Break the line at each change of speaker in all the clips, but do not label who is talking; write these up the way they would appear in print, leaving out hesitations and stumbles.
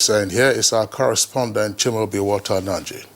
And here is our correspondent, Chimaobi Walter-Naji.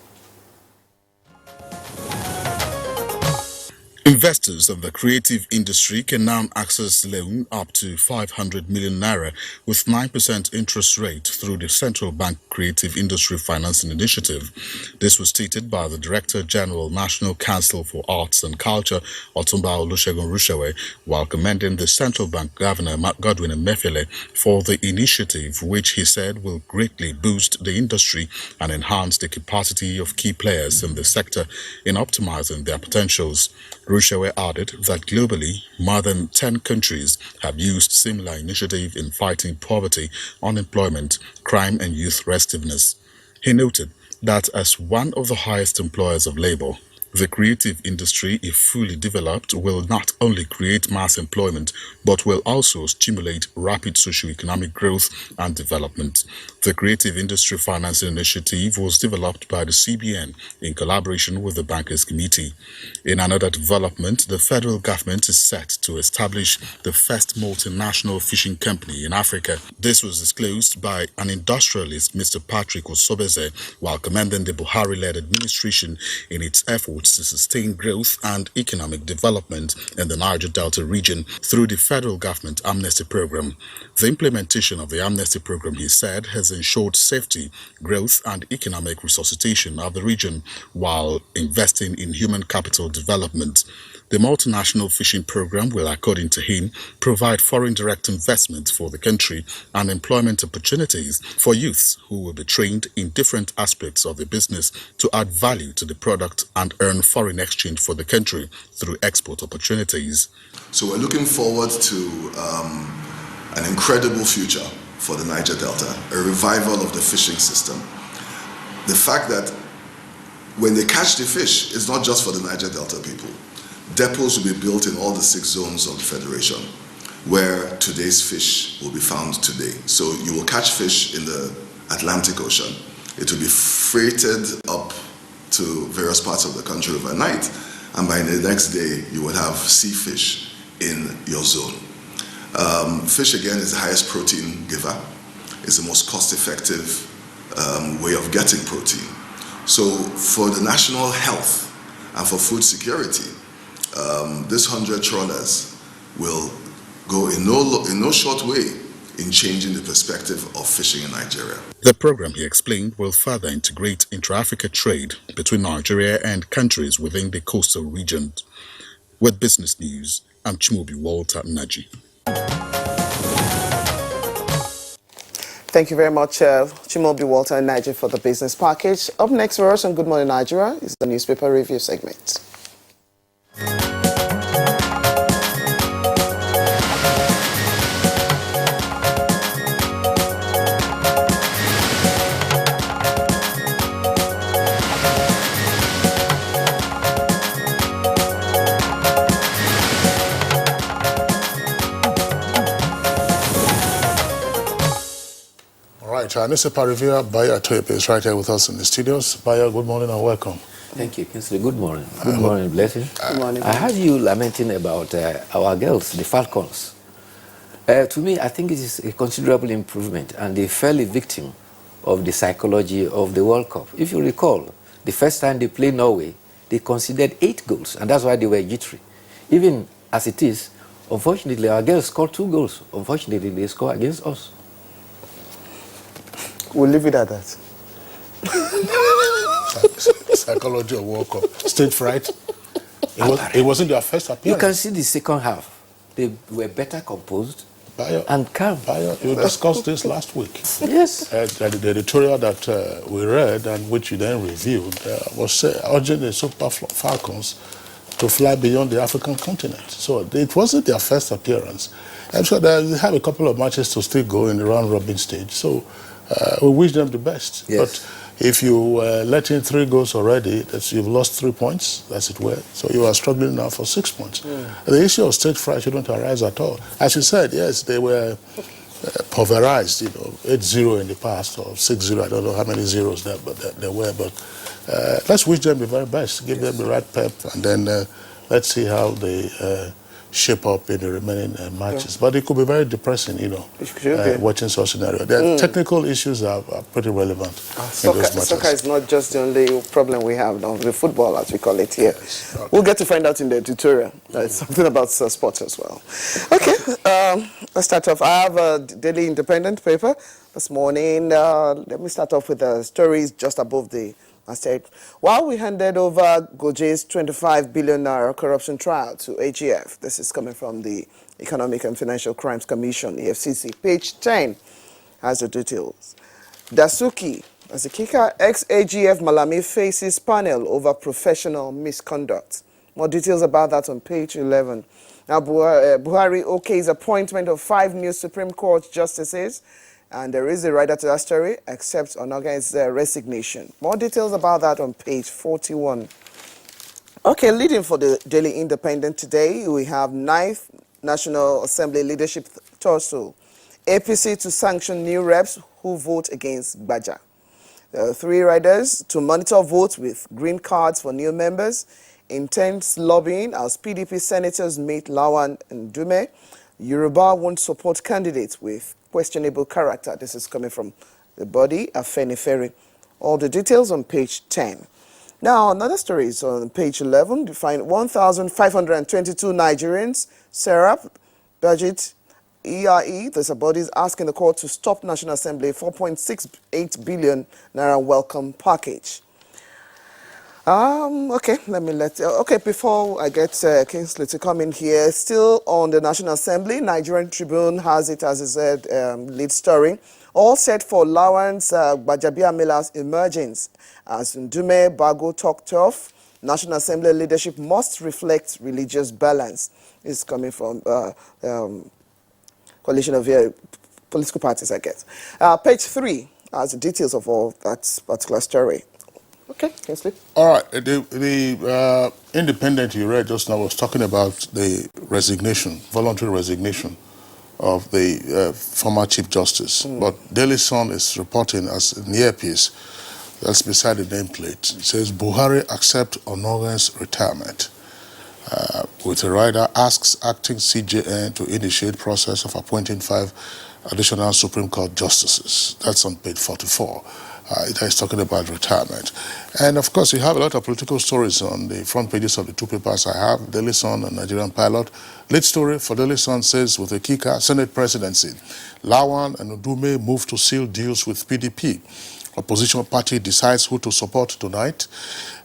Investors of the creative industry can now access loan up to 500 million naira with 9% interest rate through the Central Bank Creative Industry Financing Initiative. This was stated by the Director General, National Council for Arts and Culture, Otumba Olusegun Rushewe, while commending the Central Bank Governor, Godwin Emefiele, for the initiative, which he said will greatly boost the industry and enhance the capacity of key players in the sector in optimizing their potentials. Rushewe added that globally, more than 10 countries have used similar initiative in fighting poverty, unemployment, crime and youth restiveness. He noted that as one of the highest employers of labor, the creative industry, if fully developed, will not only create mass employment, but will also stimulate rapid socio-economic growth and development. The Creative Industry Financing Initiative was developed by the CBN in collaboration with the Bankers Committee. In another development, the federal government is set to establish the first multinational fishing company in Africa. This was disclosed by an industrialist, Mr. Patrick Osobeze, while commending the Buhari-led administration in its efforts to sustain growth and economic development in the Niger Delta region through the federal government amnesty program. The implementation of the amnesty program, he said, has ensured safety, growth and economic resuscitation of the region while investing in human capital development. The multinational fishing program will, according to him, provide foreign direct investment for the country and employment opportunities for youths who will be trained in different aspects of the business to add value to the product and earn foreign exchange for the country through export opportunities.
So we're looking forward to an incredible future for the Niger Delta, a revival of the fishing system. The fact that when they catch the fish, it's not just for the Niger Delta people. Depots will be built in all the 6 zones of the Federation where today's fish will be found today. So you will catch fish in the Atlantic Ocean. It will be freighted up to various parts of the country overnight, and by the next day you will have sea fish in your zone. Fish again is the highest protein giver. It's the most cost-effective way of getting protein. So for the national health and for food security, this 100 trawlers will go in no short way in changing the perspective of fishing in Nigeria.
The program, he explained, will further integrate intra-Africa trade between Nigeria and countries within the coastal region. With Business News, I'm Chimaobi Walter-Naji.
Thank you very much, Chimaobi Walter-Naji, for the business package. Up next for us on Good Morning Nigeria is the newspaper review segment.
Our newspaper reviewer, Bayo Atoyepe, is right here with us in the studios. Bayo, good morning and welcome.
Thank you, Kinsley. Good morning. Good morning, Blessing.
Good morning.
I heard you lamenting about our girls, the Falcons. To me, I think it is a considerable improvement, and they fell a victim of the psychology of the World Cup. If you recall, the first time they played Norway, they conceded 8 goals, and that's why they were jittery. Even as it is, unfortunately, our girls scored 2 goals. Unfortunately, they scored against us.
We'll leave it at that.
Psychology of World Cup. Stage fright. It wasn't their first appearance.
You can see the second half. They were better composed and calm.
Bayo, you discussed this last week.
Yes.
The editorial that we read and which you then reviewed was urging the Super Falcons to fly beyond the African continent. So it wasn't their first appearance. I'm sure they have a couple of matches to still go in the round-robin stage. So we wish them the best.
Yes.
But if you let in 3 goals already, you've lost 3 points, as it were. So you are struggling now for 6 points. The issue of stage fright shouldn't arise at all. As you said, yes, they were pulverized, 8-0 in the past, or 6-0. I don't know how many zeros there were. But let's wish them the very best. Give them the right pep, and then let's see how they shape up in the remaining matches. But it could be very depressing, watching such scenario. The technical issues are pretty relevant in those matches.
Soccer is not just the only problem we have now, the football, as we call it here. Yes. Okay. We'll get to find out in the tutorial. It's something about sports as well. Okay, let's start off. I have a Daily Independent paper this morning. Let me start off with the stories just above the masthead. While we handed over Goje's 25 billion naira corruption trial to AGF, this is coming from the Economic and Financial Crimes Commission, EFCC. Page 10 has the details. Dasuki, as a kicker, ex-AGF Malami faces panel over professional misconduct. More details about that on page 11. Now, Buhari okays appointment of 5 new Supreme Court justices. And there is a rider to that story, except Onoga's resignation. More details about that on page 41. Okay, leading for the Daily Independent today, we have 9th National Assembly Leadership Tussle. APC to sanction new reps who vote against Baja. There are 3 riders to monitor votes with green cards for new members. Intense lobbying as PDP senators meet Lawan and Dume. Yoruba won't support candidates with questionable character. This is coming from the body, Afenifere. All the details on page 10. Now, another story is on page 11. You find 1,522 Nigerians, Serap, budget, ERE, there's a body is asking the court to stop National Assembly 4.68 billion naira welcome package. Okay, before I get Kingsley to come in here, still on the National Assembly, Nigerian Tribune has it, as I said, lead story. All set for Lawan's Bajabia Miller's emergence. As Ndume Bago talked tough, National Assembly leadership must reflect religious balance. It's coming from coalition of political parties, I guess. Page 3 has the details of all that particular story. Okay, Kingsley.
All right. The Independent you read just now was talking about the resignation, voluntary resignation of the former Chief Justice. But Daily Sun is reporting as an earpiece that's beside the nameplate. It says, Buhari accept Onogan's retirement. With a rider asks acting CJN to initiate process of appointing 5 additional Supreme Court justices. That's on page 44. It is talking about retirement. And of course, you have a lot of political stories on the front pages of the 2 papers I have, Daily Sun and Nigerian Pilot. Lead story for Daily Sun says, with a kicker, Senate presidency, Lawan and Udume move to seal deals with PDP. Opposition party decides who to support tonight.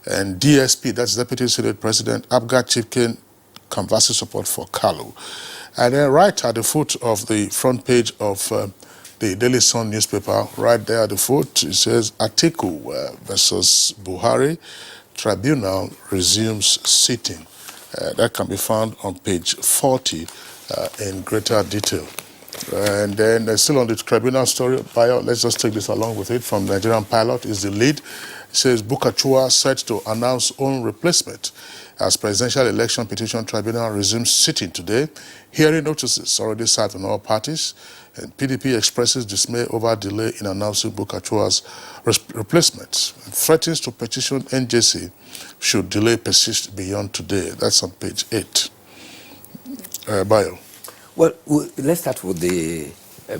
And DSP, that's Deputy Senate President, Abga Chipkin, canvasses support for Kalu. And then right at the foot of the front page of the Daily Sun newspaper, right there at the foot, it says, Atiku versus Buhari, tribunal resumes sitting. That can be found on page 40 in greater detail. And then still on the tribunal story, let's just take this along with it from Nigerian Pilot is the lead. It says Bukachua set to announce own replacement as presidential election petition tribunal resumes sitting today. Hearing notices already served on all parties, and PDP expresses dismay over delay in announcing Bukachua's replacement and threatens to petition NJC should delay persist beyond today. That's on page 8. Bayo.
Well, let's start with the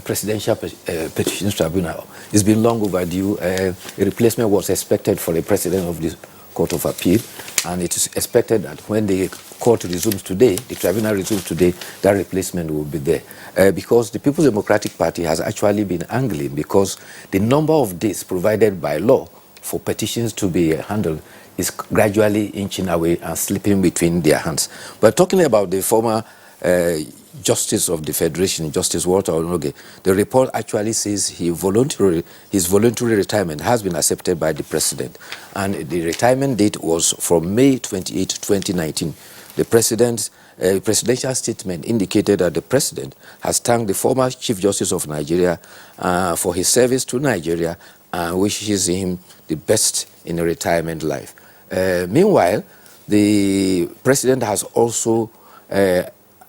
Presidential Petitions Tribunal. It's been long overdue. A replacement was expected for the President of the Court of Appeal, and it is expected that when the court resumes today, the tribunal resumes today, that replacement will be there. Because the People's Democratic Party has actually been angling because the number of days provided by law for petitions to be handled is gradually inching away and slipping between their hands. But talking about the former Justice of the Federation, Justice Walter Onoge, the report actually says his voluntary retirement has been accepted by the President. And the retirement date was from May 28, 2019. The President's presidential statement indicated that the President has thanked the former Chief Justice of Nigeria for his service to Nigeria and wishes him the best in a retirement life. Meanwhile, the President has also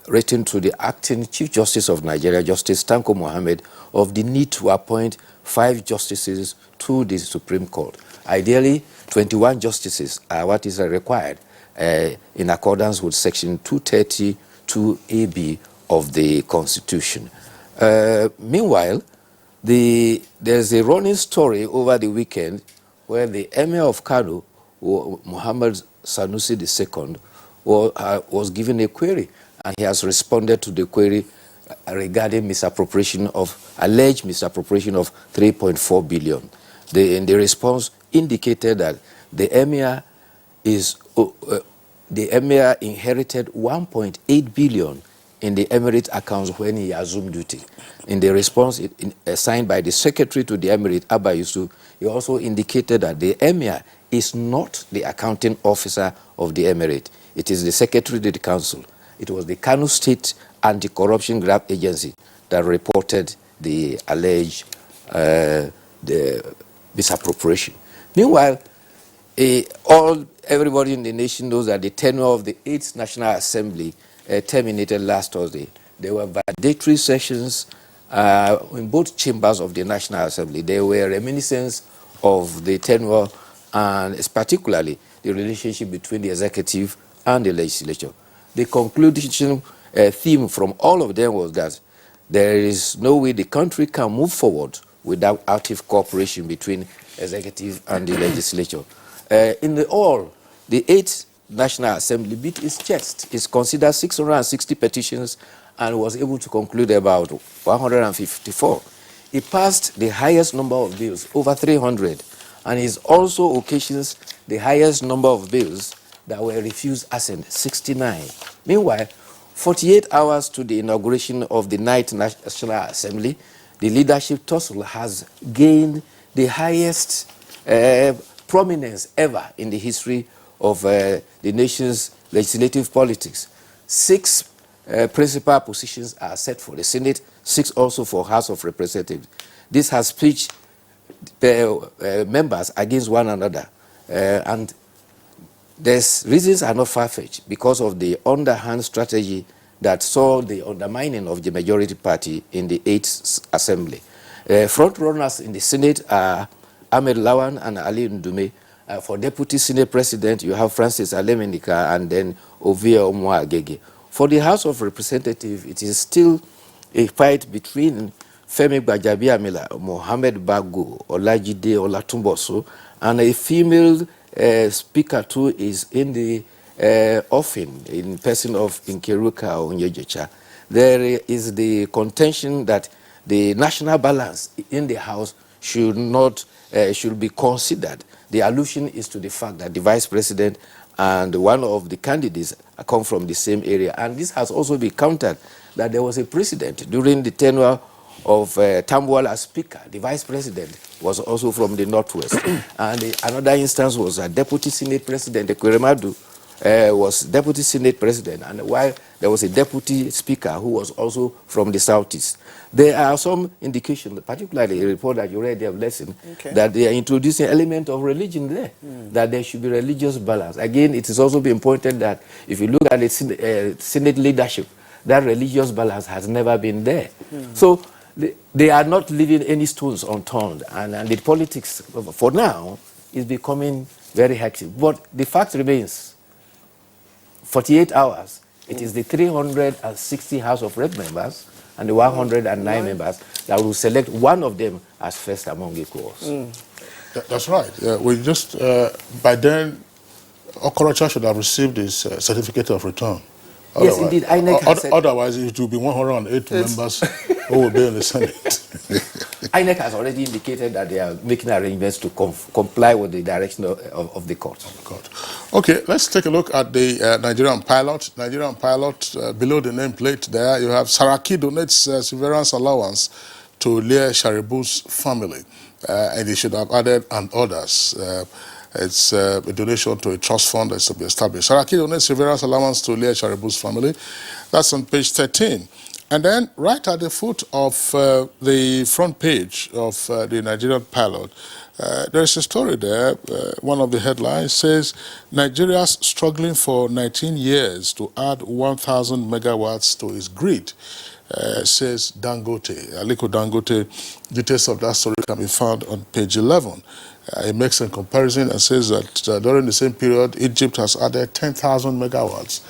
written to the acting Chief Justice of Nigeria, Justice Tanko Mohammed, of the need to appoint 5 justices to the Supreme Court. Ideally, 21 justices are what is required in accordance with Section 230 2AB of the Constitution. Meanwhile, there's a running story over the weekend where the Emir of Kano, Muhammad Sanusi II, was given a query, and he has responded to the query regarding alleged misappropriation of 3.4 billion. In the response indicated that the Emir inherited 1.8 billion in the emirate accounts when he assumed duty. In the response signed by the secretary to the emirate, Abba Yusuf, he also indicated that the Emir is not the accounting officer of the emirate. It is the secretary to the council. It was the Kano State Anti-Corruption Graft Agency that reported the alleged the misappropriation. Meanwhile, everybody in the nation knows that the tenure of the 8th National Assembly terminated last Thursday. There were valedictory sessions in both chambers of the National Assembly. There were reminiscences of the tenure, and particularly the relationship between the executive and the legislature. The conclusion theme from all of them was that there is no way the country can move forward without active cooperation between executive and the legislature. In the 8th National Assembly beat its chest. It's considered 660 petitions and was able to conclude about 154. It passed the highest number of bills, over 300, and is also occasions the highest number of bills that were refused assent, 69. Meanwhile, 48 hours to the inauguration of the 9th National Assembly, the leadership tussle has gained the highest prominence ever in the history of the nation's legislative politics. 6 principal positions are set for the Senate, 6 also for House of Representatives. This has pitched members against one another, and these reasons are not far-fetched because of the underhand strategy that saw the undermining of the majority party in the 8th Assembly. Front runners in the Senate are Ahmed Lawan and Ali Ndume. For Deputy Senate President, you have Francis Alemenika and then Ovie Omoagege. For the House of Representatives, it is still a fight between Femi Gbajabiamila, Mohammed Bago, Olajide Olatunboso, and a female speaker too is in the offing in person of Nkeruka Onyejecha. There is the contention that the national balance in the House should be considered. The allusion is to the fact that the Vice President and one of the candidates come from the same area. And this has also been countered that there was a precedent during the tenure of Tambuwal as Speaker. The Vice President was also from the Northwest. And another instance was a Deputy Senate President, Ekweremadu, was Deputy Senate President, and while there was a Deputy Speaker who was also from the Southeast. There are some indications, particularly a report that you read there of Lesson, that they are introducing an element of religion there, that there should be religious balance. Again, it is also been pointed that if you look at the Senate leadership, that religious balance has never been there. So they are not leaving any stones unturned, and the politics, for now, is becoming very hectic. But the fact remains, 48 hours, it is the 360 House of Rep members and the 109 members that will select one of them as first among equals.
That's right. We just, by then, Okorocha should have received his certificate of return.
Yes, indeed.
Otherwise, it will be 108 members who will be in the Senate.
INEC has already indicated that they are making arrangements to comply with the direction of the court.
Okay, let's take a look at the Nigerian pilot. Nigerian pilot, below the nameplate there, you have Saraki donates severance allowance to Leah Sharibu's family. And they should have added and others. It's a donation to a trust fund that's to be established. Saraki donates severance allowance to Leah Sharibu's family. That's on page 13. And then right at the foot of the front page of the Nigerian pilot, there's a story there. One of the headlines says, Nigeria's struggling for 19 years to add 1,000 megawatts to its grid, says Dangote. Aliko Dangote. Details of that story can be found on page 11. It makes a comparison and says that during the same period, Egypt has added 10,000 megawatts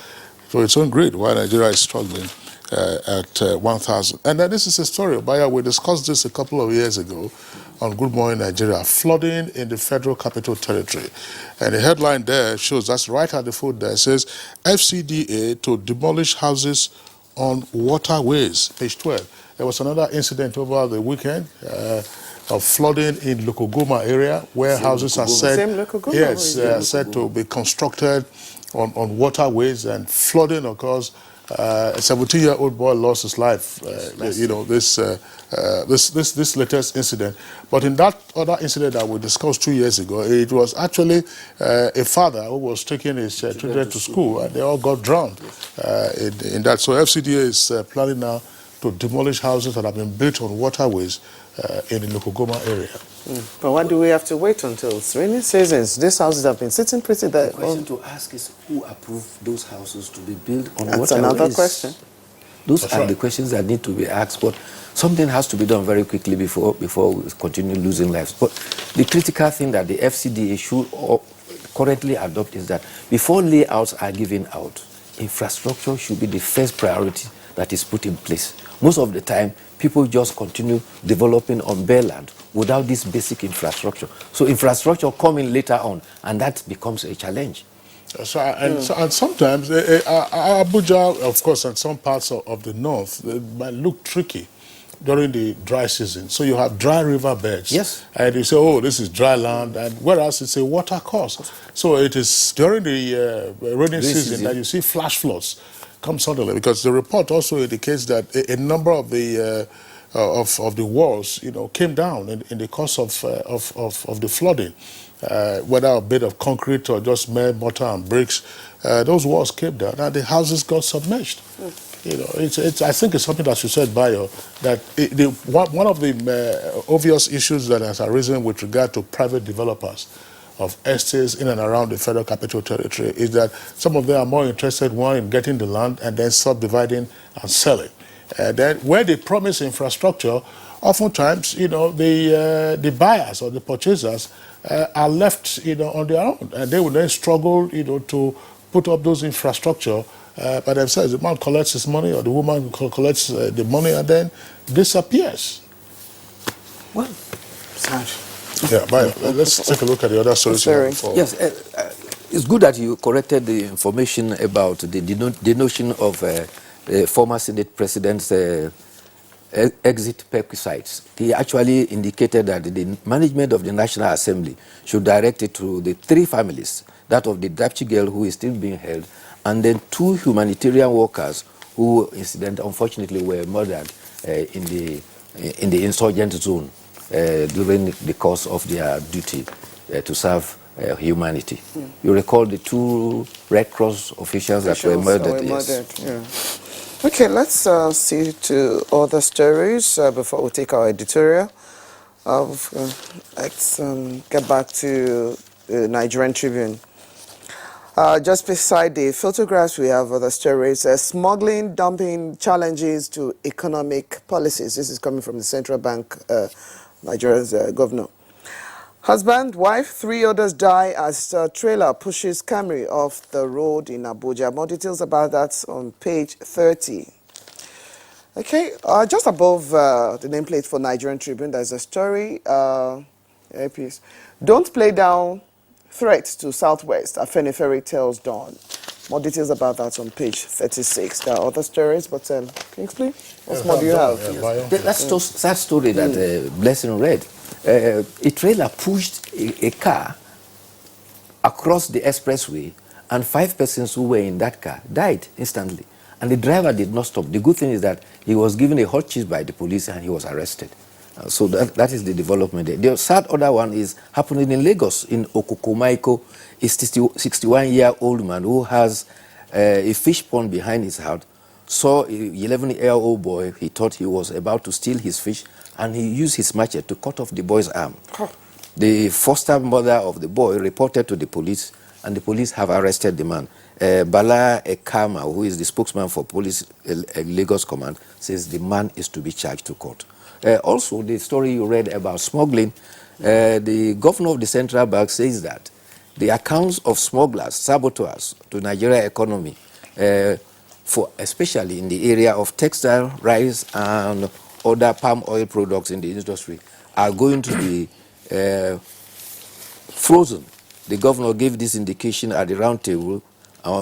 for its own greed, while Nigeria is struggling at 1,000. And then this is a story. Baya, we discussed this a couple of years ago on Good Morning Nigeria, flooding in the Federal Capital Territory. And the headline there shows, that's right at the foot there, it says, FCDA to demolish houses on waterways, page 12. There was another incident over the weekend of flooding in Lokogoma area, where houses are said, said to be constructed on waterways, and flooding occurs. A 17-year-old boy lost his life. You know, this latest incident. But in that other incident that we discussed 2 years ago, it was actually a father who was taking his children to school, and they all got drowned in that. So FCDA is planning now to demolish houses that have been built on waterways in the Lokogoma area.
But why do we have to wait until it's rainy seasons? These houses have been sitting pretty there.
The question to ask is, who approved those houses to be built on waterways?
That's another question.
Those are the questions that need to be asked, but something has to be done very quickly before we continue losing lives. But the critical thing that the FCDA should currently adopt is that before layouts are given out, infrastructure should be the first priority that is put in place. Most of the time, people just continue developing on bare land without this basic infrastructure. So infrastructure coming later on, and that becomes a challenge.
And sometimes Abuja, of course, and some parts of the north, they might look tricky during the dry season. So you have dry river beds.
Yes.
And you say, oh, this is dry land, and whereas it's a water course. So it is during the rainy season that you see flash floods come suddenly, because the report also indicates that a number of the walls, you know, came down in the course of the flooding. Whether a bit of concrete or just mere mortar and bricks, those walls came down and the houses got submerged. You know, I think it's something that you said, Bayo, that one of the obvious issues that has arisen with regard to private developers of estates in and around the Federal Capital Territory is that some of them are more interested, one, in getting the land and then subdividing and selling. Then where they promise infrastructure, oftentimes, you know, the buyers or the purchasers are left, you know, on their own, and they will then struggle, you know, to put up those infrastructure by themselves. The man collects his money, or the woman collects the money, and then disappears.
Well, sad.
Yeah, but let's take a look at the other stories.
Yes, it's good that you corrected the information about the notion of former Senate President's exit perquisites. He actually indicated that the management of the National Assembly should direct it to the three families, that of the Dapchi girl who is still being held, and then two humanitarian workers who, unfortunately, were murdered in the insurgent zone during the course of their duty to serve humanity. You recall the two Red Cross officials that were murdered?
Yeah. Okay, let's see to other stories before we take our editorial. Let's get back to the Nigerian Tribune. Just beside the photographs, we have other stories. Smuggling, dumping, challenges to economic policies. This is coming from the Central Bank, Nigeria's governor. Husband, wife, 3 others die as trailer pushes Camry off the road in Abuja. More details about that on page 30. Okay, just above the nameplate for Nigerian Tribune, there's a story. Piece. Don't play down threats to Southwest, Afenifere tells Dawn. More details about that on page 36. There are other stories, but can you explain? What more do you have?
That's a sad story that Blessing read. A trailer pushed a car across the expressway, and 5 persons who were in that car died instantly. And the driver did not stop. The good thing is that he was given a hot cheese by the police and he was arrested. So that is the development there. The sad other one is happening in Lagos, in Okokomaiko. A 61-year-old man who has a fish pond behind his house saw an 11-year-old boy. He thought he was about to steal his fish, and he used his machete to cut off the boy's arm. The foster mother of the boy reported to the police, and the police have arrested the man. Bala Ekama, who is the spokesman for Police Lagos Command, says the man is to be charged to court. Also, the story you read about smuggling, the governor of the Central Bank says that the accounts of smugglers, saboteurs to Nigeria economy for especially in the area of textile, rice, and other palm oil products in the industry, are going to be frozen. The governor gave this indication at the round table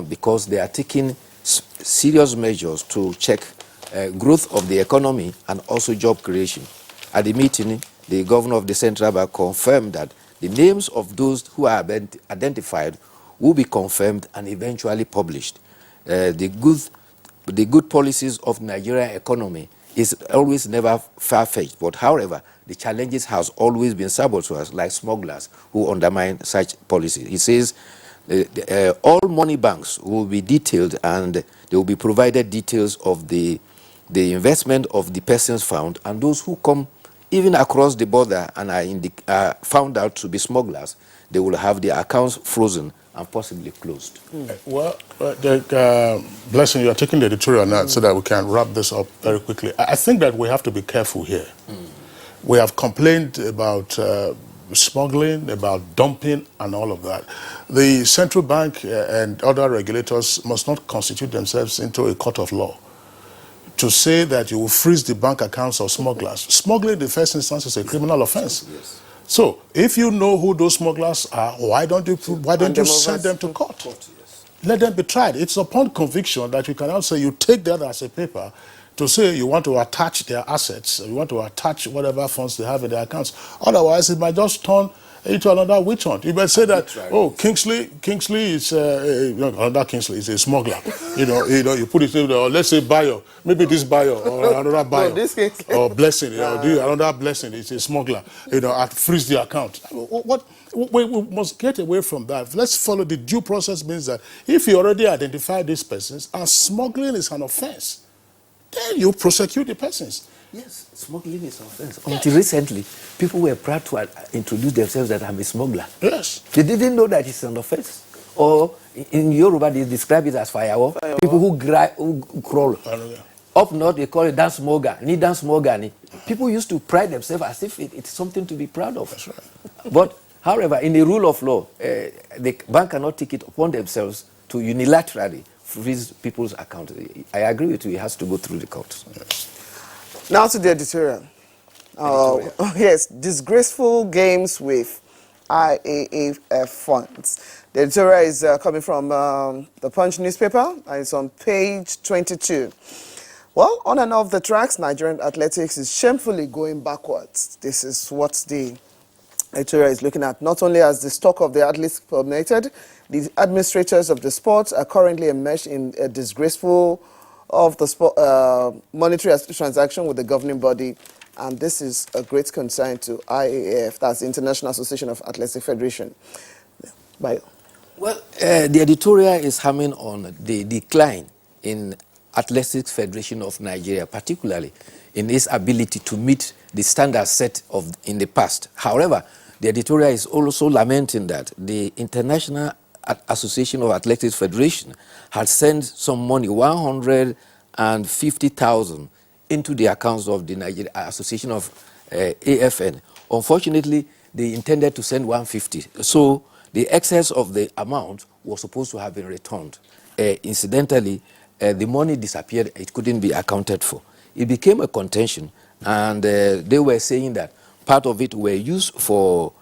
because they are taking serious measures to check growth of the economy and also job creation. At the meeting, the governor of the central bank confirmed that the names of those who are identified will be confirmed and eventually published. The good policies of Nigerian economy is always never far-fetched, but however, the challenges has always been saboteurs like smugglers who undermine such policies. He says all money banks will be detailed and they will be provided details of the investment of the persons found, and those who come even across the border and are found out to be smugglers, they will have their accounts frozen and possibly closed.
Well, Blessing, you are taking the editorial now so that we can wrap this up very quickly. I think that we have to be careful here. We have complained about smuggling, about dumping, and all of that. The central bank and other regulators must not constitute themselves into a court of law to say that you will freeze the bank accounts of smugglers. Smuggling in the first instance is a criminal offense.
Yes.
So, if you know who those smugglers are, why don't you send them to court?
Yes.
Let them be tried. It's upon conviction that you can also you take that as a paper to say you want to attach their assets, you want to attach whatever funds they have in their accounts. Otherwise, it might just turn into another witch hunt. You might say that, oh, Kingsley is another Kingsley is a smuggler. You put it in there, or let's say Bayo, maybe this Bayo or another Bayo, or Blessing, another Blessing is a smuggler. Freeze the account. We must get away from that. Let's follow the due process. Means that if you already identify these persons and smuggling is an offense, then you prosecute the persons.
Yes, smuggling is an offense. Until recently, people were proud to introduce themselves that I'm a smuggler.
Yes.
They didn't know that it's an offense. Or in Yoruba, they describe it as firework. People who crawl. Up north, they call it dance moga. Ni dance moga ni. People used to pride themselves as if it's something to be proud of.
That's right.
But, however, in the rule of law, the bank cannot take it upon themselves to unilaterally freeze people's accounts. I agree with you. It has to go through the courts.
Yes.
Now to the editorial. Yes, disgraceful games with IAAF funds. The editorial is coming from the Punch newspaper, and it's on page 22. Well, on and off the tracks, Nigerian athletics is shamefully going backwards. This is what the editorial is looking at. Not only has the stock of the athletes plummeted, the administrators of the sport are currently enmeshed in a disgraceful of the sport, monetary transaction with the governing body, and this is a great concern to IAAF, that's the International Association of Athletic Federation. Bayo.
Well, the editorial is hammering on the decline in Athletics Federation of Nigeria, particularly in its ability to meet the standards set in the past. However, the editorial is also lamenting that the International Association of Athletics Federation had sent some money, 150,000, into the accounts of the Nigerian Association of AFN. Unfortunately, they intended to send 150. So the excess of the amount was supposed to have been returned. Incidentally, the money disappeared. It couldn't be accounted for. It became a contention, and they were saying that part of it were used for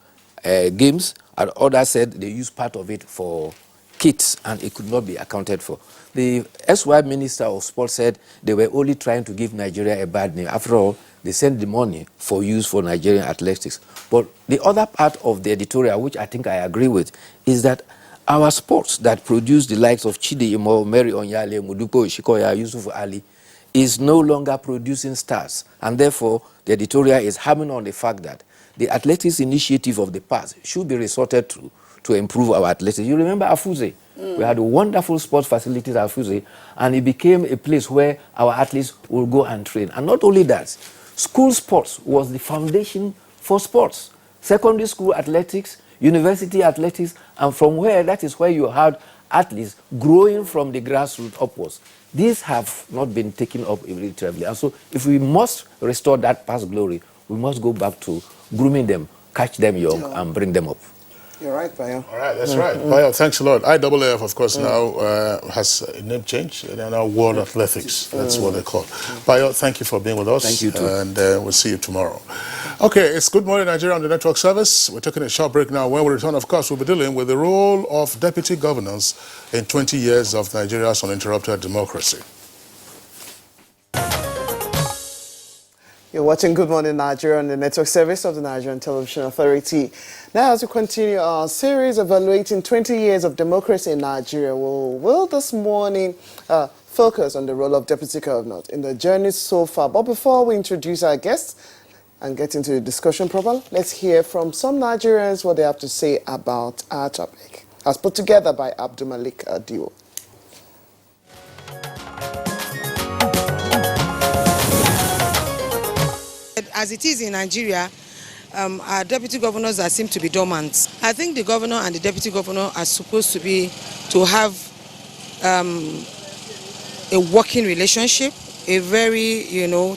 games, and others said they used part of it for kits, and it could not be accounted for. The SY Minister of Sport said they were only trying to give Nigeria a bad name. After all, they sent the money for use for Nigerian athletics. But the other part of the editorial, which I think I agree with, is that our sports that produce the likes of Chidi Imo, Mary Onyale, Mudupo Ishikoya, Yusuf Ali, is no longer producing stars. And therefore, the editorial is hammering on the fact that the athletics initiative of the past should be resorted to improve our athletics. You remember Afuze? We had wonderful sports facilities at Afuze, and it became a place where our athletes will go and train. And not only that, school sports was the foundation for sports. Secondary school athletics, university athletics, and from where, that is where you had athletes growing from the grassroots upwards. These have not been taken up irretrievably. And so if we must restore that past glory, we must go back to grooming them, catch them young, and bring them up.
You're right, Bayo.
All right, that's right. Bayo, thanks a lot. IAAF, of course, now has a name change. They're now World Athletics. That's what they call. Bayo, thank you for being with us.
Thank you too.
And we'll see you tomorrow. Okay, it's Good Morning Nigeria on the network service. We're taking a short break now. When we return, of course, we'll be dealing with the role of deputy governors in 20 years of Nigeria's uninterrupted democracy.
You're watching Good Morning Nigeria on the network service of the Nigerian Television Authority. Now, as we continue our series evaluating 20 years of democracy in Nigeria, we'll this morning focus on the role of deputy governor in the journey so far. But before we introduce our guests and get into the discussion proper, let's hear from some Nigerians what they have to say about our topic, as put together by Abdul Malik Adio.
As it is in Nigeria, our deputy governors seem to be dormant. I think the governor and the deputy governor are supposed to have a working relationship, a very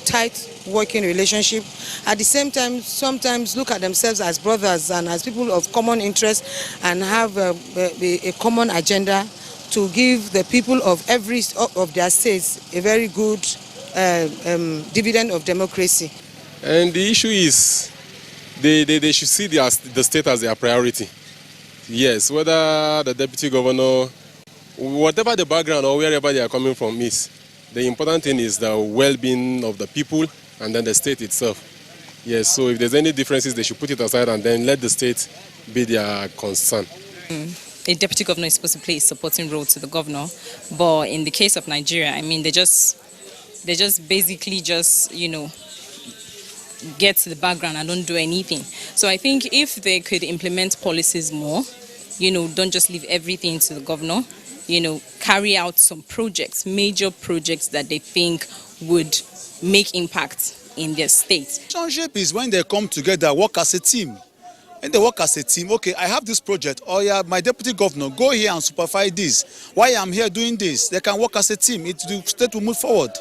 tight working relationship. At the same time, sometimes look at themselves as brothers and as people of common interest and have a common agenda to give the people of every of their states a very good dividend of democracy.
And the issue is they should see the state as their priority. Yes, whether the deputy governor, whatever the background or wherever they are coming from is, the important thing is the well-being of the people and then the state itself. Yes, so if there's any differences, they should put it aside and then let the state be their concern.
A deputy governor is supposed to play a supporting role to the governor, but in the case of Nigeria, I mean, they just basically get to the background and don't do anything. So I think if they could implement policies more, don't just leave everything to the governor, carry out some projects, major projects that they think would make impact in their state.
Relationship is when they come together, work as a team. And they work as a team. Okay, I have this project. Oh yeah, my deputy governor, go here and supervise this. Why I'm here doing this? They can work as a team. The state will move forward.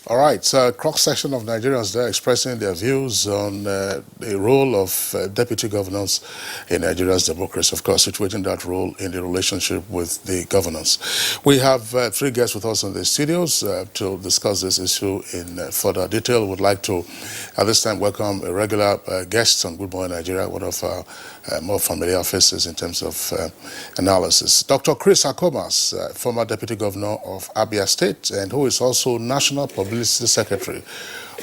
All right, so cross-section of Nigerians there expressing their views on the role of deputy governors in Nigeria's democracy, of course, situating that role in the relationship with the governors. We have three guests with us in the studios to discuss this issue in further detail. Would like to, at this time, welcome a regular guest on Good Morning Nigeria, one of our more familiar faces in terms of analysis. Dr. Chris Akomas, former deputy governor of Abia State, and who is also National Publicity Secretary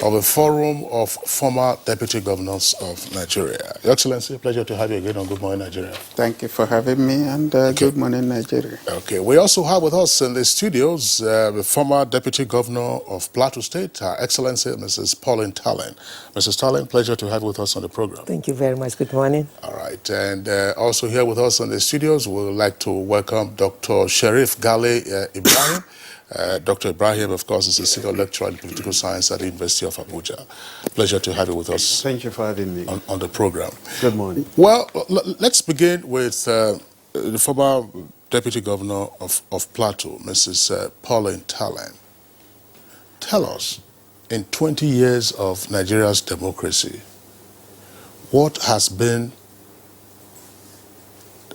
of a forum of former deputy governors of Nigeria. Your Excellency, pleasure to have you again on Good Morning Nigeria.
Thank you for having me, and Good Morning Nigeria.
Okay, we also have with us in the studios the former deputy governor of Plateau State, Her Excellency Mrs. Pauline Tallen. Mrs. Tallen, pleasure to have you with us on the program.
Thank you very much. Good morning.
All right, and also here with us in the studios, we would like to welcome Dr. Sherif Gale Ibrahim. Dr. Ibrahim, of course, is a senior lecturer in political science at the University of Abuja. Pleasure to have you with us.
Thank you for having me
on the program.
Good morning.
Well, let's begin with the former deputy governor of Plateau, Mrs. Pauline Tallen. Tell us, in 20 years of Nigeria's democracy, what has been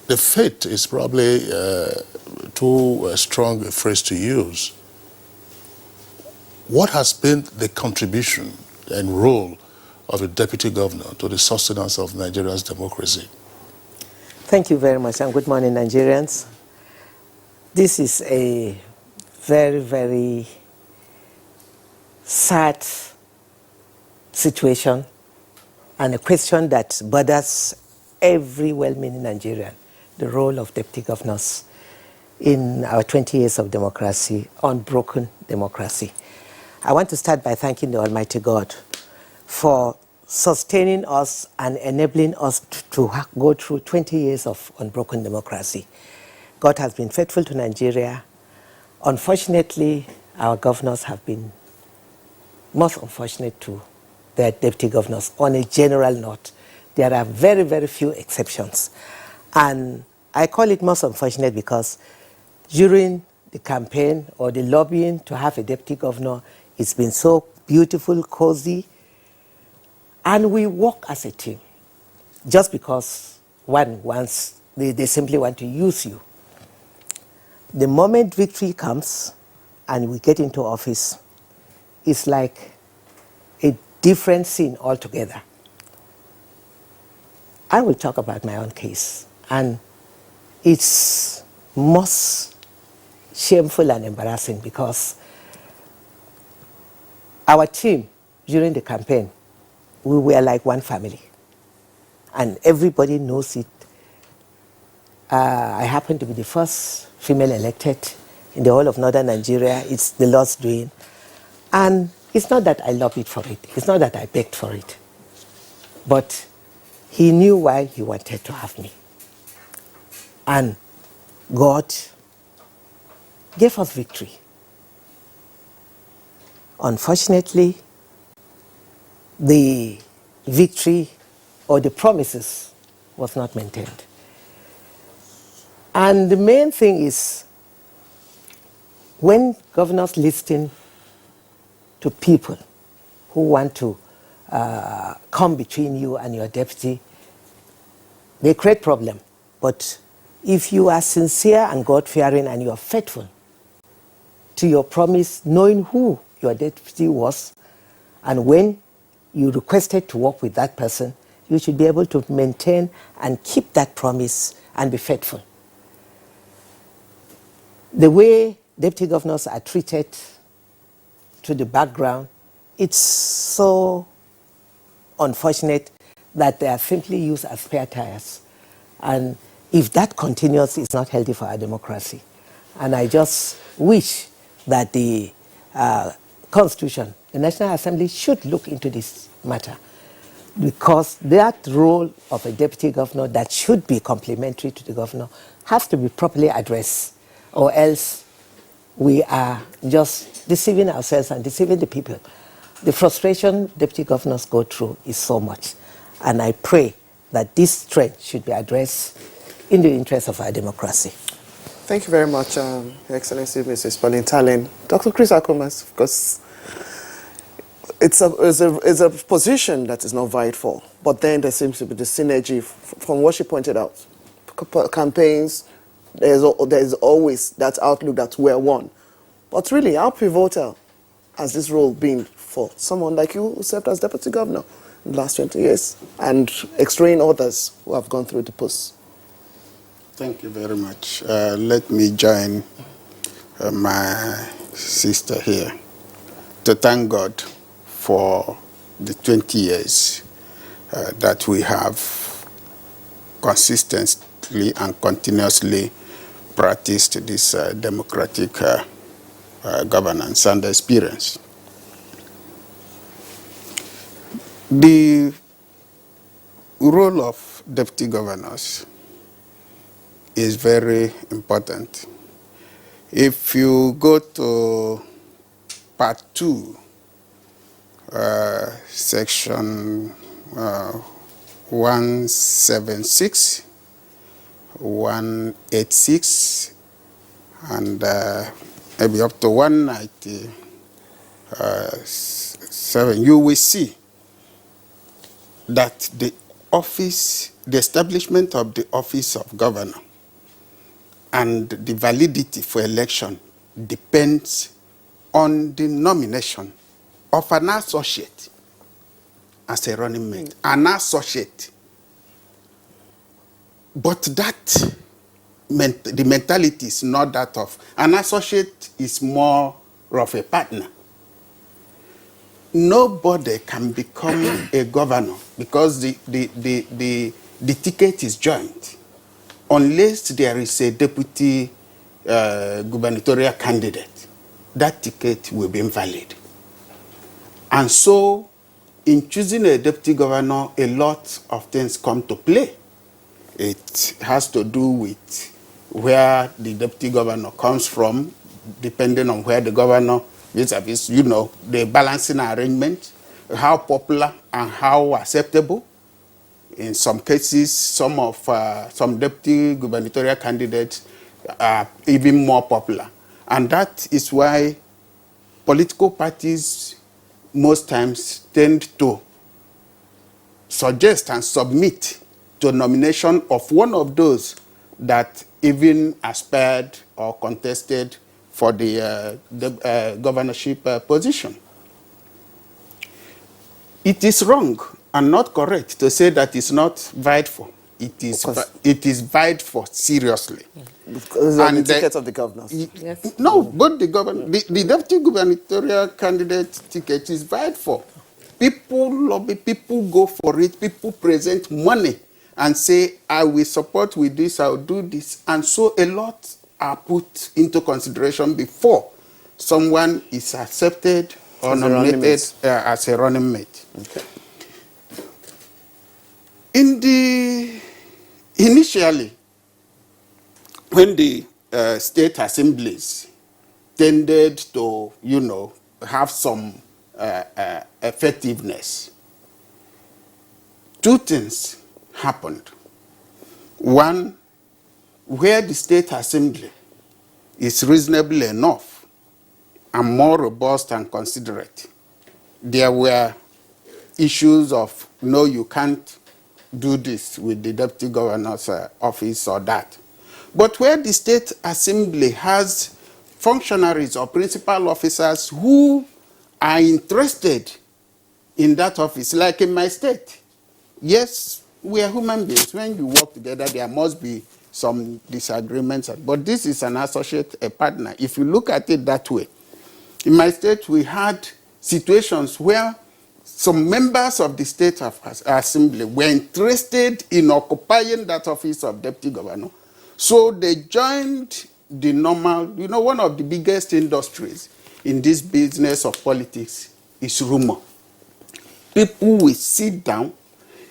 the fate is probably too strong a phrase to use. What has been the contribution and role of a deputy governor to the sustenance of Nigeria's democracy?
Thank you very much, and good morning, Nigerians. This is a very, very sad situation and a question that bothers every well-meaning Nigerian. The role of deputy governors in our 20 years of democracy, unbroken democracy. I want to start by thanking the Almighty God for sustaining us and enabling us to go through 20 years of unbroken democracy. God has been faithful to Nigeria. Unfortunately, our governors have been most unfortunate to their deputy governors on a general note. There are very, very few exceptions. And I call it most unfortunate because during the campaign or the lobbying to have a deputy governor, it's been so beautiful, cozy, And we work as a team. Just because one wants, they simply want to use you. The moment victory comes and we get into office, it's like a different scene altogether. I will talk about my own case, and it's most shameful and embarrassing because our team during the campaign, we were like one family, and everybody knows it. I happen to be the first female elected in the whole of northern Nigeria. It's the Lord's doing. And it's not that I lobbied for it. It's not that I begged for it. But he knew why he wanted to have me. And God gave us victory. Unfortunately, the victory or the promises was not maintained. And the main thing is, when governors listen to people who want to come between you and your deputy, they create problem. But if you are sincere and God-fearing and you are faithful to your promise, knowing who your deputy was, and when you requested to work with that person, you should be able to maintain and keep that promise and be faithful. The way deputy governors are treated to the background, it's so unfortunate that they are simply used as spare tires. And if that continues, it's not healthy for our democracy. And I just wish that the Constitution, the National Assembly should look into this matter, because that role of a deputy governor that should be complementary to the governor has to be properly addressed, or else we are just deceiving ourselves and deceiving the people. The frustration deputy governors go through is so much. And I pray that this trend should be addressed in the interest of our democracy.
Thank you very much, Your Excellency, Mrs. Pauline Tallen. Dr. Chris Akumas, because it's a position that is not vied for, but then there seems to be the synergy from what she pointed out. Campaigns, there's always that outlook that we're one. But really, how pivotal has this role been for someone like you who served as deputy governor in the last 20 years and extrain others who have gone through the post?
Thank you very much. Let me join my sister here to thank God for the 20 years that we have consistently and continuously practiced this democratic governance and experience. The role of deputy governors is very important. If you go to part 2, section 176, 186, and maybe up to 197, you will see that the establishment of the office of governor and the validity for election depends on the nomination of an associate as a running mate, an associate. But that, the mentality is not that of, an associate is more of a partner. Nobody can become a governor because the ticket is joint unless there is a deputy gubernatorial candidate. That ticket will be invalid. And so, in choosing a deputy governor, a lot of things come to play. It has to do with where the deputy governor comes from, depending on where the governor vis-a-vis, you know, the balancing arrangement, how popular and how acceptable. In some cases, some deputy gubernatorial candidates are even more popular. And that is why political parties most times tend to suggest and submit to nomination of one of those that even aspired or contested for the governorship position. It is wrong and not correct to say that it's not vied for. It is vied for seriously.
Because of the ticket of the governors.
Yes.
No, but the governor, the deputy gubernatorial candidate ticket is vied for. People lobby, people go for it, people present money and say, I will support with this, I'll do this. And so a lot are put into consideration before someone is accepted or nominated as a running mate.
Okay.
Initially, when the state assemblies tended to, have some effectiveness, two things happened. One, where the state assembly is reasonable enough and more robust and considerate, there were issues of, no, you can't do this with the deputy governor's office or that. But where the state assembly has functionaries or principal officers who are interested in that office, like in my state, yes, we are human beings. When you work together, there must be some disagreements, but this is an associate, a partner. If you look at it that way, in my state, we had situations where some members of the state assembly were interested in occupying that office of deputy governor. So they joined the normal, one of the biggest industries in this business of politics is rumor. People will sit down,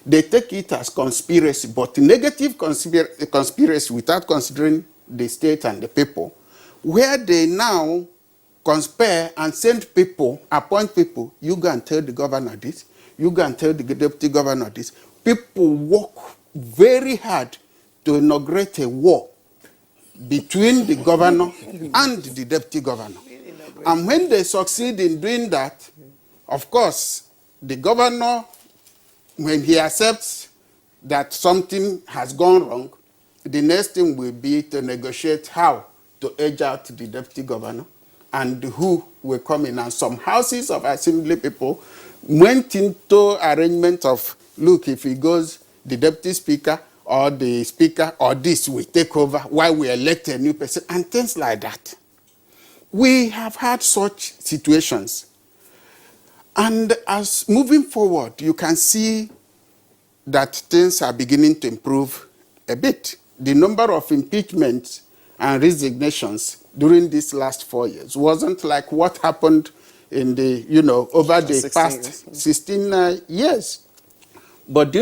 they take it as conspiracy, but negative conspiracy without considering the state and the people, where they now conspire and send people, appoint people, you go and tell the governor this, you go and tell the deputy governor this. People work very hard to inaugurate a war between the governor and the deputy governor. And when they succeed in doing that, of course, the governor, when he accepts that something has gone wrong, the next thing will be to negotiate how to edge out the deputy governor and who will come in. And some houses of assembly people went into arrangement of, look, if he goes, the deputy speaker or the speaker or this will take over while we elect a new person, and things like that. We have had such situations. And as moving forward, you can see that things are beginning to improve a bit. The number of impeachments and resignations during these last 4 years wasn't like what happened in the, over the past 16 years. But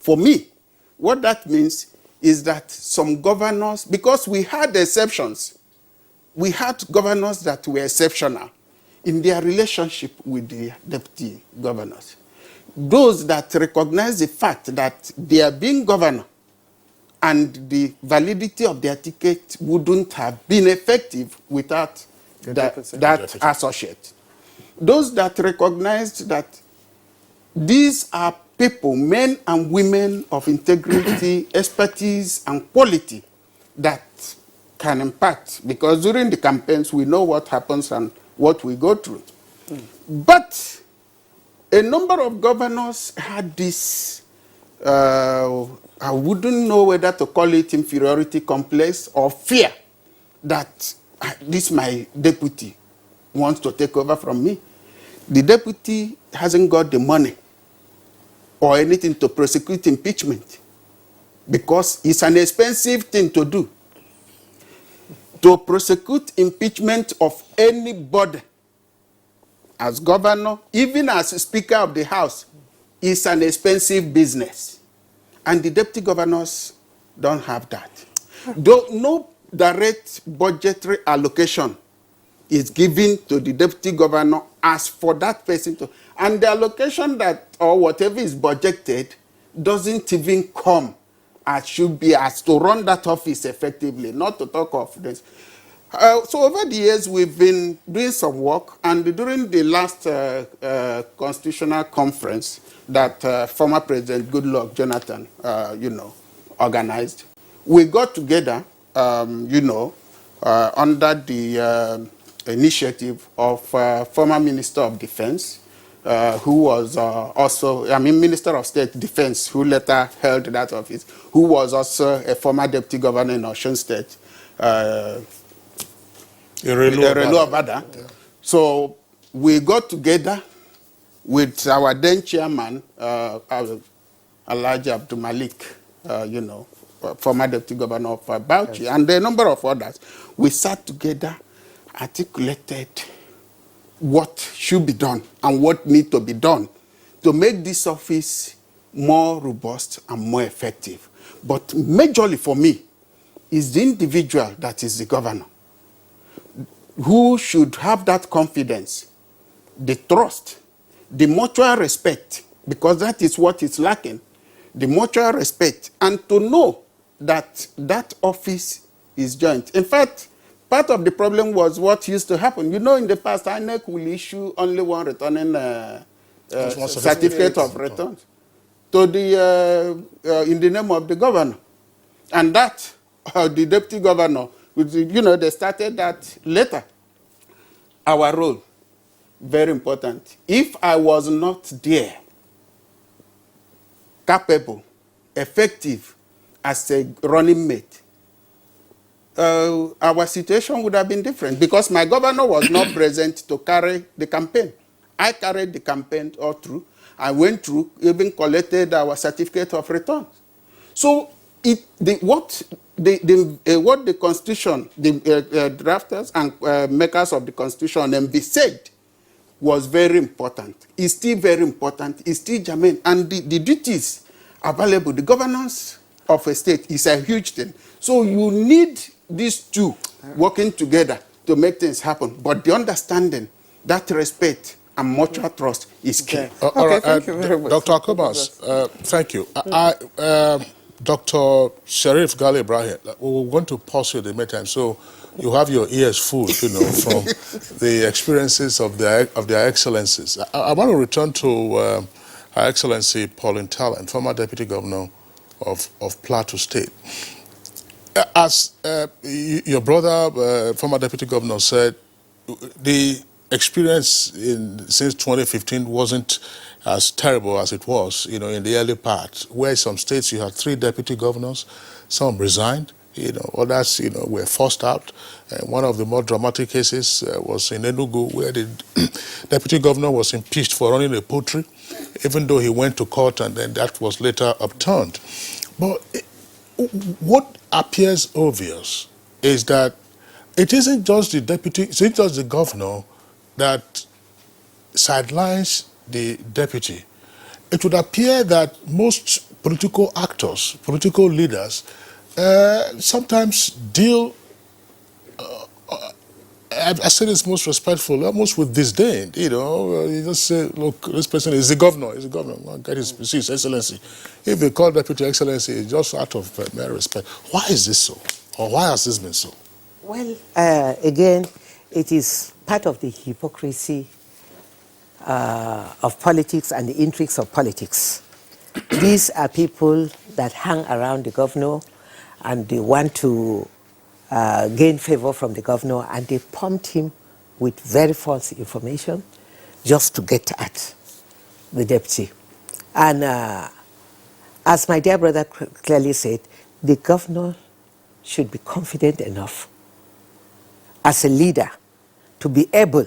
for me, what that means is that some governors, because we had exceptions, we had governors that were exceptional in their relationship with the deputy governors. Those that recognize the fact that they are being governor and the validity of their ticket wouldn't have been effective without that associate. Those that recognized that these are people, men and women of integrity, expertise, and quality that can impact. Because during the campaigns, we know what happens and what we go through. But a number of governors had this, I wouldn't know whether to call it inferiority complex or fear that this my deputy wants to take over from me. The deputy hasn't got the money or anything to prosecute impeachment because it's an expensive thing to do. To prosecute impeachment of anybody as governor, even as Speaker of the House, is an expensive business. And the deputy governors don't have that. Though no direct budgetary allocation is given to the deputy governor as for that person to, and the allocation that, or whatever is budgeted, doesn't even come as should be as to run that office effectively, not to talk of this. So over the years, we've been doing some work, and during the last constitutional conference that former President Goodluck Jonathan, organized, we got together, under the initiative of former Minister of Defense, who was Minister of State Defense, who later held that office, who was also a former Deputy Governor in Osun State, Erelu Obada. Yeah. So we got together with our then chairman, Alhaji Abdul Malik, former Deputy Governor of Bauchi, yes, and a number of others. We sat together, articulated what should be done and what needs to be done to make this office more robust and more effective. But majorly for me is the individual that is the governor, who should have that confidence, the trust, the mutual respect, because that is what is lacking, the mutual respect, and to know that that office is joint. In fact, part of the problem was what used to happen. In the past, INEC will issue only one returning certificate of returns to the in the name of the governor, and that the deputy governor, they started that later. Our role, very important. If I was not there, capable, effective as a running mate, our situation would have been different, because my governor was not present to carry the campaign. I carried the campaign all through. I went through, even collected our certificate of returns. So what the Constitution, the drafters and makers of the Constitution said was very important. It's still very important. It's still germane. And the duties available, the governance of a state is a huge thing. So you need these two working together to make things happen. But the understanding, that respect and mutual trust is key.
Okay, thank you very much. Dr. Akobas, thank you. Dr. Sharif Gali Ibrahim, we're going to pause you at the meantime, so you have your ears full, from the experiences of their excellencies. I want to return to Her Excellency Pauline Talent, former Deputy Governor of Plateau State. As your brother, former Deputy Governor, said, the experience since 2015 wasn't as terrible as it was, in the early part, where some states you had 3 deputy governors, some resigned, others, were forced out. And one of the more dramatic cases was in Enugu, where the deputy governor was impeached for running a poultry, even though he went to court, and then that was later upturned. But what appears obvious is that it isn't just the governor that sidelines the deputy. It would appear that most political actors, political leaders, sometimes deal, I say this most respectful, almost with disdain. You just say, look, this person is the governor, Well, get his excellency. If they call deputy excellency, it's just out of mere respect. Why is this so? Or why has this been so?
Well, again, it is part of the hypocrisy of politics and the intrigues of politics. These are people that hang around the governor and they want to gain favor from the governor, and they pumped him with very false information just to get at the deputy. And as my dear brother clearly said, the governor should be confident enough as a leader to be able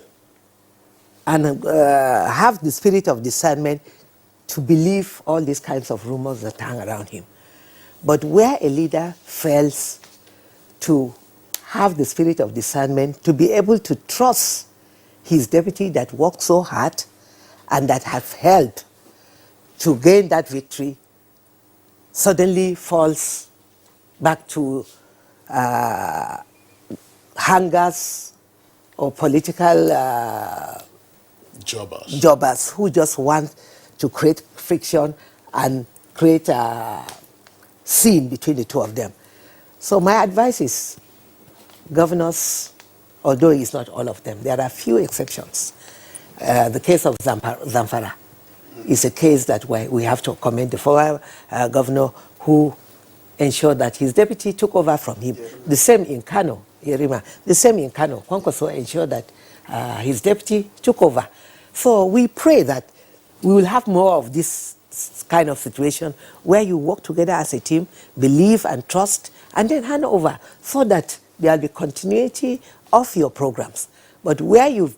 and have the spirit of discernment to believe all these kinds of rumors that hang around him. But where a leader fails to have the spirit of discernment, to be able to trust his deputy that worked so hard and that have helped to gain that victory, suddenly falls back to hangers or political jobbers who just want to create friction and create a scene between the two of them. So my advice is, governors although it's not all of them. There are few exceptions. The case of Zamfara is a case that we have to commend the former governor who ensured that his deputy took over from him. The same in Kano, Yerima. The same in Kano. Kwankwaso ensured that his deputy took over. So we pray that we will have more of this kind of situation where you work together as a team, believe and trust, and then hand over so that there will be continuity of your programs. But where you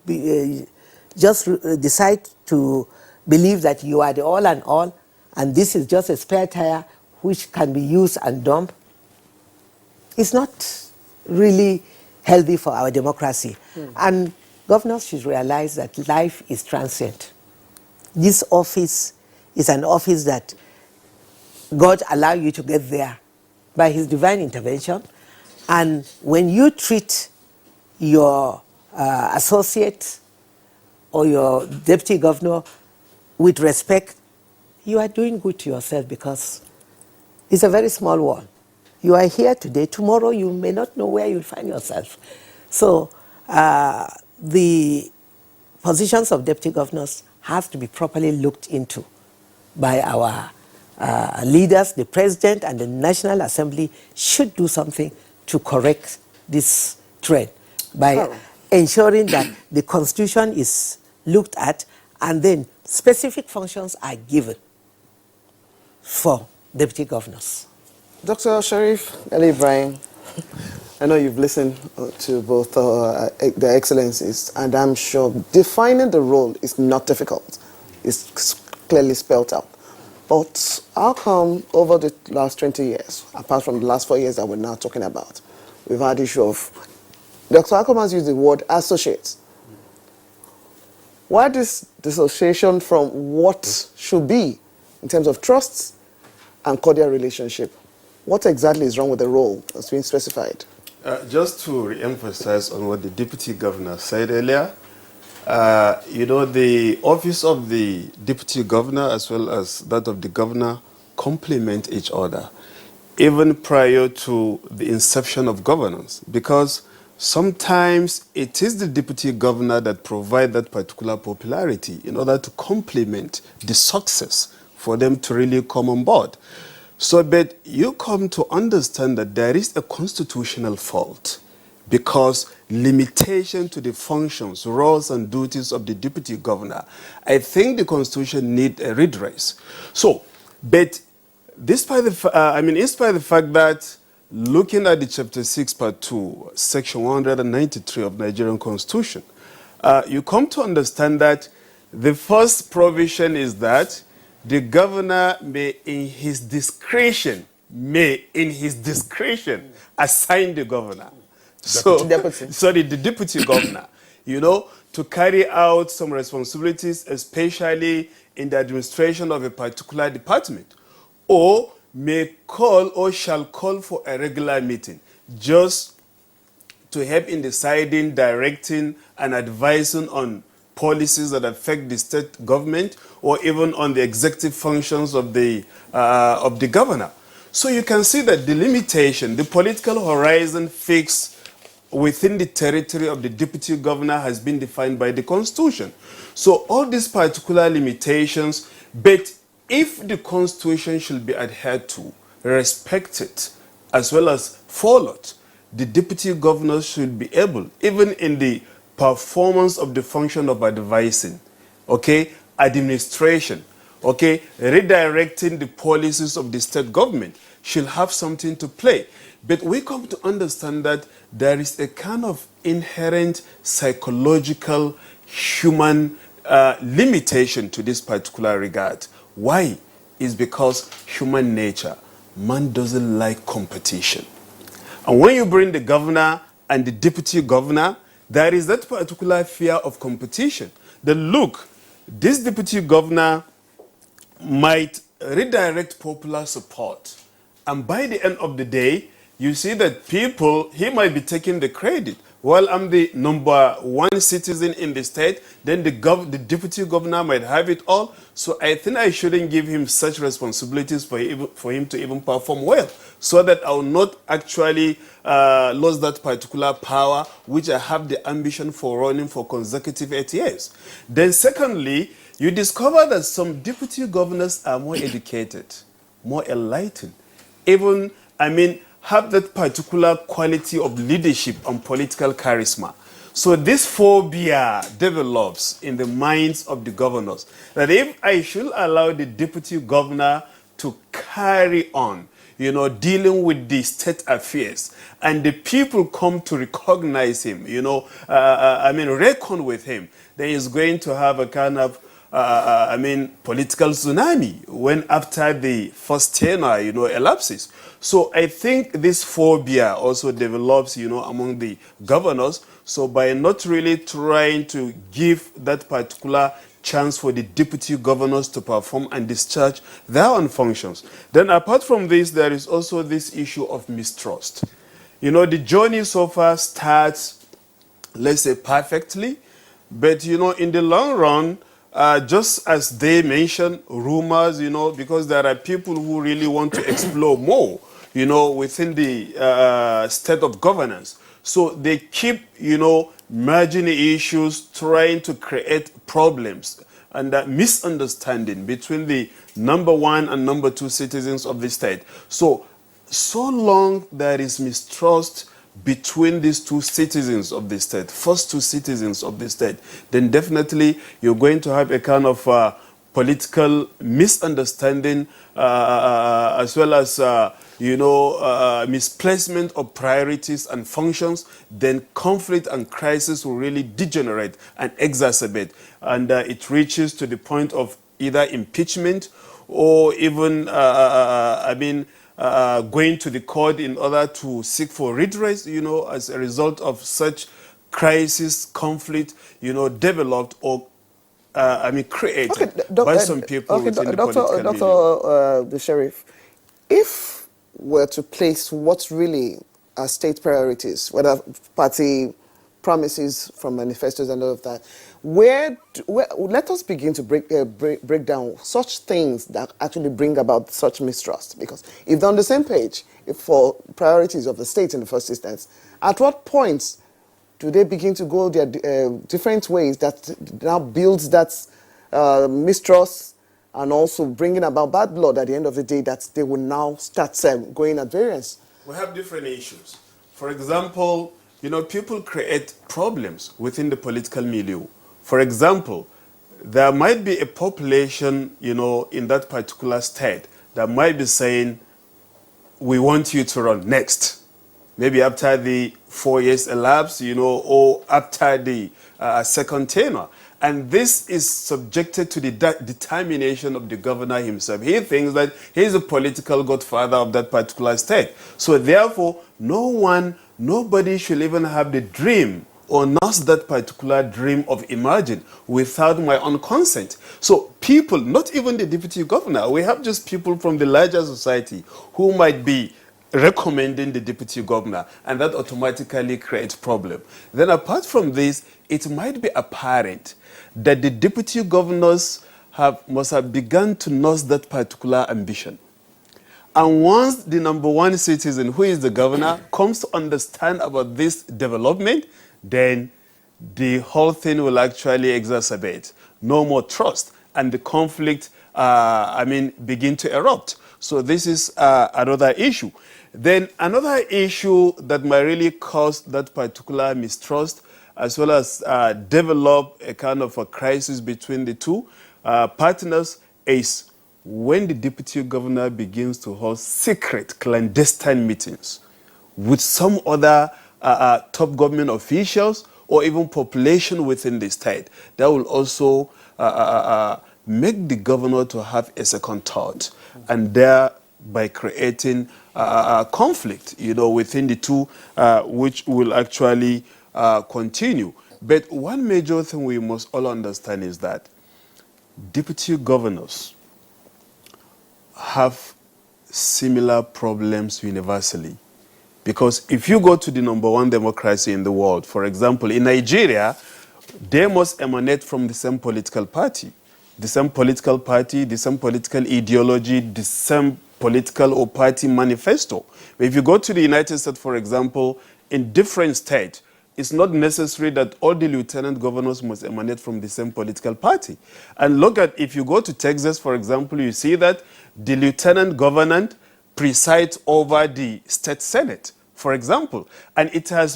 just decide to believe that you are the all and all, and this is just a spare tire which can be used and dumped, it's not really healthy for our democracy. And governors should realize that life is transient. This office is an office that God allowed you to get there by his divine intervention. And when you treat your associate or your deputy governor with respect, you are doing good to yourself, because it's a very small world. You are here today, tomorrow you may not know where you'll find yourself. So the positions of deputy governors have to be properly looked into by our leaders. The president and the National Assembly should do something to correct this trend by ensuring that the constitution is looked at and then specific functions are given for deputy governors.
Dr. Sharif Ali Ibrahim, I know you've listened to both the excellencies, and I'm sure defining the role is not difficult. It's clearly spelled out. But how come over the last 20 years, apart from the last 4 years that we're now talking about, we've had issue of, Dr. Akoma has used the word associates. Why this dissociation from what should be in terms of trust and cordial relationship? What exactly is wrong with the role that's being specified?
Just to re-emphasize on what the deputy governor said earlier, the office of the deputy governor as well as that of the governor complement each other, even prior to the inception of governance, because sometimes it is the deputy governor that provides that particular popularity in order to complement the success for them to really come on board. So, but you come to understand that there is a constitutional fault, because limitation to the functions, roles and duties of the deputy governor, I think the constitution needs a redress. So, but despite in spite of the fact that looking at the chapter 6 part 2, section 193 of Nigerian constitution, you come to understand that the first provision is that the governor may in his discretion assign the governor. The deputy governor, to carry out some responsibilities, especially in the administration of a particular department, or may call or shall call for a regular meeting just to help in deciding, directing, and advising on policies that affect the state government, or even on the executive functions of the governor. So you can see that the limitation, the political horizon fixed within the territory of the deputy governor has been defined by the constitution. So all these particular limitations, but if the constitution should be adhered to, respected, as well as followed, the deputy governor should be able, even in the performance of the function of advising, administration, redirecting the policies of the state government, should have something to play. But we come to understand that there is a kind of inherent psychological human limitation to this particular regard. Why? Is because human nature, man doesn't like competition. And when you bring the governor and the deputy governor, there is that particular fear of competition. That look, this deputy governor might redirect popular support. And by the end of the day, you see that he might be taking the credit Well, I'm the number one citizen in the state, then the deputy governor might have it all. So I think I shouldn't give him such responsibilities for him to even perform well, so that I will not actually lose that particular power, which I have the ambition for running for consecutive 8 years. Then secondly, you discover that some deputy governors are more educated, more enlightened, even, have that particular quality of leadership and political charisma. So this phobia develops in the minds of the governors, that if I should allow the deputy governor to carry on, dealing with the state affairs, and the people come to recognize him, reckon with him, then he's going to have a kind of political tsunami when after the first tenure, elapses. So I think this phobia also develops, among the governors. So by not really trying to give that particular chance for the deputy governors to perform and discharge their own functions. Then apart from this, there is also this issue of mistrust. The journey so far starts, let's say, perfectly, but, in the long run, just as they mentioned, rumors, because there are people who really want to explore more, within the state of governance. So they keep, merging the issues, trying to create problems and that misunderstanding between the number one and number two citizens of the state. So long there is mistrust between these two citizens of the state, first two citizens of the state, then definitely you're going to have a kind of political misunderstanding as well as, misplacement of priorities and functions. Then conflict and crisis will really degenerate and exacerbate. And it reaches to the point of either impeachment or even, going to the court in order to seek for redress, as a result of such crisis, conflict, developed or, created by some people within the political milieu.
The Sheriff, if we're to place what's really our state priorities, whether party promises from manifestos and all of that, where let us begin to break down such things that actually bring about such mistrust. Because if they're on the same page for priorities of the state in the first instance, at what point do they begin to go their different ways that now builds that mistrust and also bringing about bad blood at the end of the day, that they will now start going at variance?
We have different issues. For example, people create problems within the political milieu. For example, there might be a population, in that particular state that might be saying, we want you to run next. Maybe after the 4 years elapse, or after the second tenure. And this is subjected to the determination of the governor himself. He thinks that he's a political godfather of that particular state. So therefore, nobody should even have the dream or nurse that particular dream of emerging without my own consent. So people, not even the deputy governor, we have just people from the larger society who might be recommending the deputy governor, and that automatically creates problem. Then apart from this, it might be apparent that the deputy governors must have begun to nurse that particular ambition. And once the number one citizen, who is the governor, comes to understand about this development, then the whole thing will actually exacerbate. No more trust, and the conflict, begin to erupt. So this is another issue. Then another issue that might really cause that particular mistrust, as well as develop a kind of a crisis between the two partners, is when the deputy governor begins to hold secret, clandestine meetings with some other top government officials or even population within the state. That will also make the governor to have a second thought, and thereby creating conflict, within the two, which will actually continue. But one major thing we must all understand is that deputy governors have similar problems universally. Because if you go to the #1 democracy in the world, for example, in Nigeria, they must emanate from the same political party. The same political party, the same political ideology, the same political or party manifesto. But if you go to the United States, for example, in different states, it's not necessary that all the lieutenant governors must emanate from the same political party. And look at, if you go to Texas, for example, you see that the lieutenant governor presides over the state senate, for example. And it has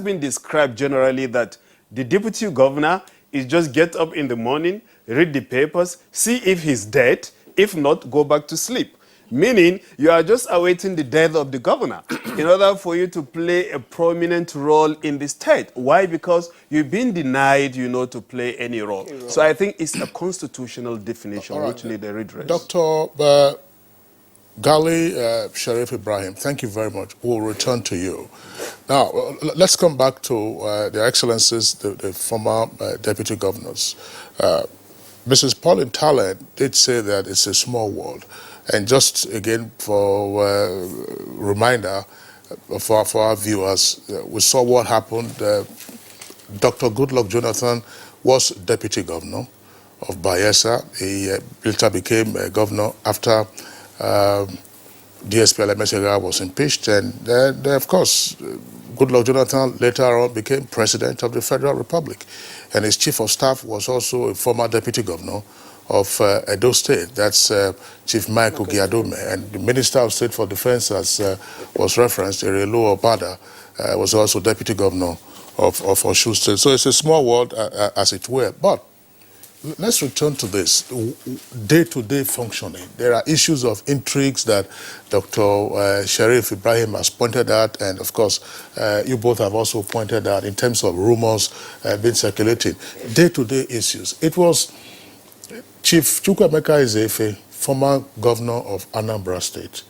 been described generally that the deputy governor is just get up in the morning, read the papers, see if he's dead, if not, go back to sleep. Meaning, you are just awaiting the death of the governor in order for you to play a prominent role in the state. Why? Because you've been denied, to play any role. So I think it's a constitutional definition which needs a redress.
Dr. Gali Sharif Ibrahim, thank you very much. We'll return to you. Now, let's come back to the excellencies, the former deputy governors. Mrs. Pauline Talent did say that it's a small world. And just again, for reminder for our viewers, we saw what happened. Dr. Goodluck Jonathan was deputy governor of Bayelsa. He later became governor after DSP Alemesega was impeached. And then, of course, Goodluck Jonathan later on became president of the Federal Republic. And his chief of staff was also a former deputy governor of Edo State. That's Chief Mike Ogiadome. And the Minister of State for Defense, as was referenced, Erelu Obada, was also deputy governor of Osun State. So it's a small world, as it were. But let's return to this day-to-day functioning. There are issues of intrigues that Dr. Sharif Ibrahim has pointed out, and of course, you both have also pointed out in terms of rumors being circulating. Day-to-day issues. It was Chief Chukwuemeka Ezefe, former governor of Anambra State,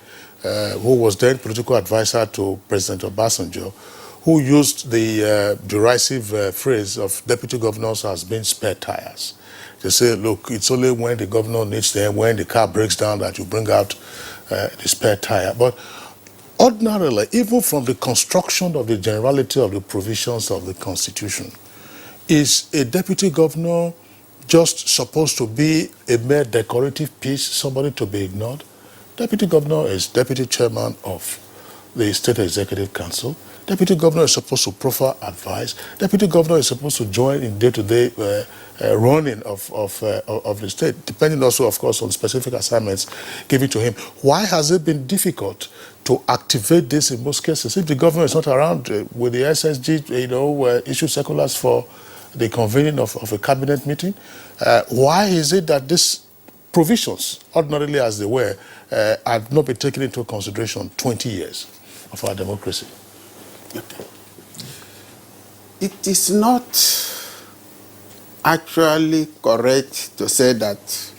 who was then political advisor to President Obasanjo, who used the derisive phrase of deputy governors as being spare tires. They say, look, it's only when the governor needs them, when the car breaks down, that you bring out the spare tire. But ordinarily, even from the construction of the generality of the provisions of the Constitution, is a deputy governor just supposed to be a mere decorative piece, somebody to be ignored? Deputy governor is deputy chairman of the State Executive Council. Deputy governor is supposed to proffer advice. Deputy governor is supposed to join in day-to-day running of the state, depending also, of course, on specific assignments given to him. Why has it been difficult to activate this in most cases? If the governor is not around, with the SSG, issue circulars for the convening of a cabinet meeting, why is it that these provisions, ordinarily as they were, have not been taken into consideration 20 years of our democracy?
Okay. It is not actually correct to say that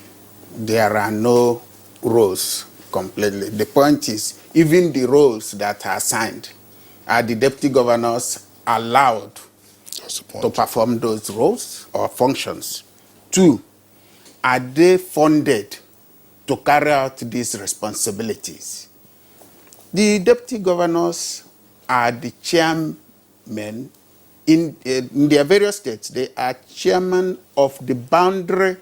there are no roles completely. The point is, even the roles that are assigned, are the deputy governors allowed to perform those roles or functions? Two, are they funded to carry out these responsibilities? The deputy governors are the chairmen in their various states. They are chairman of the boundary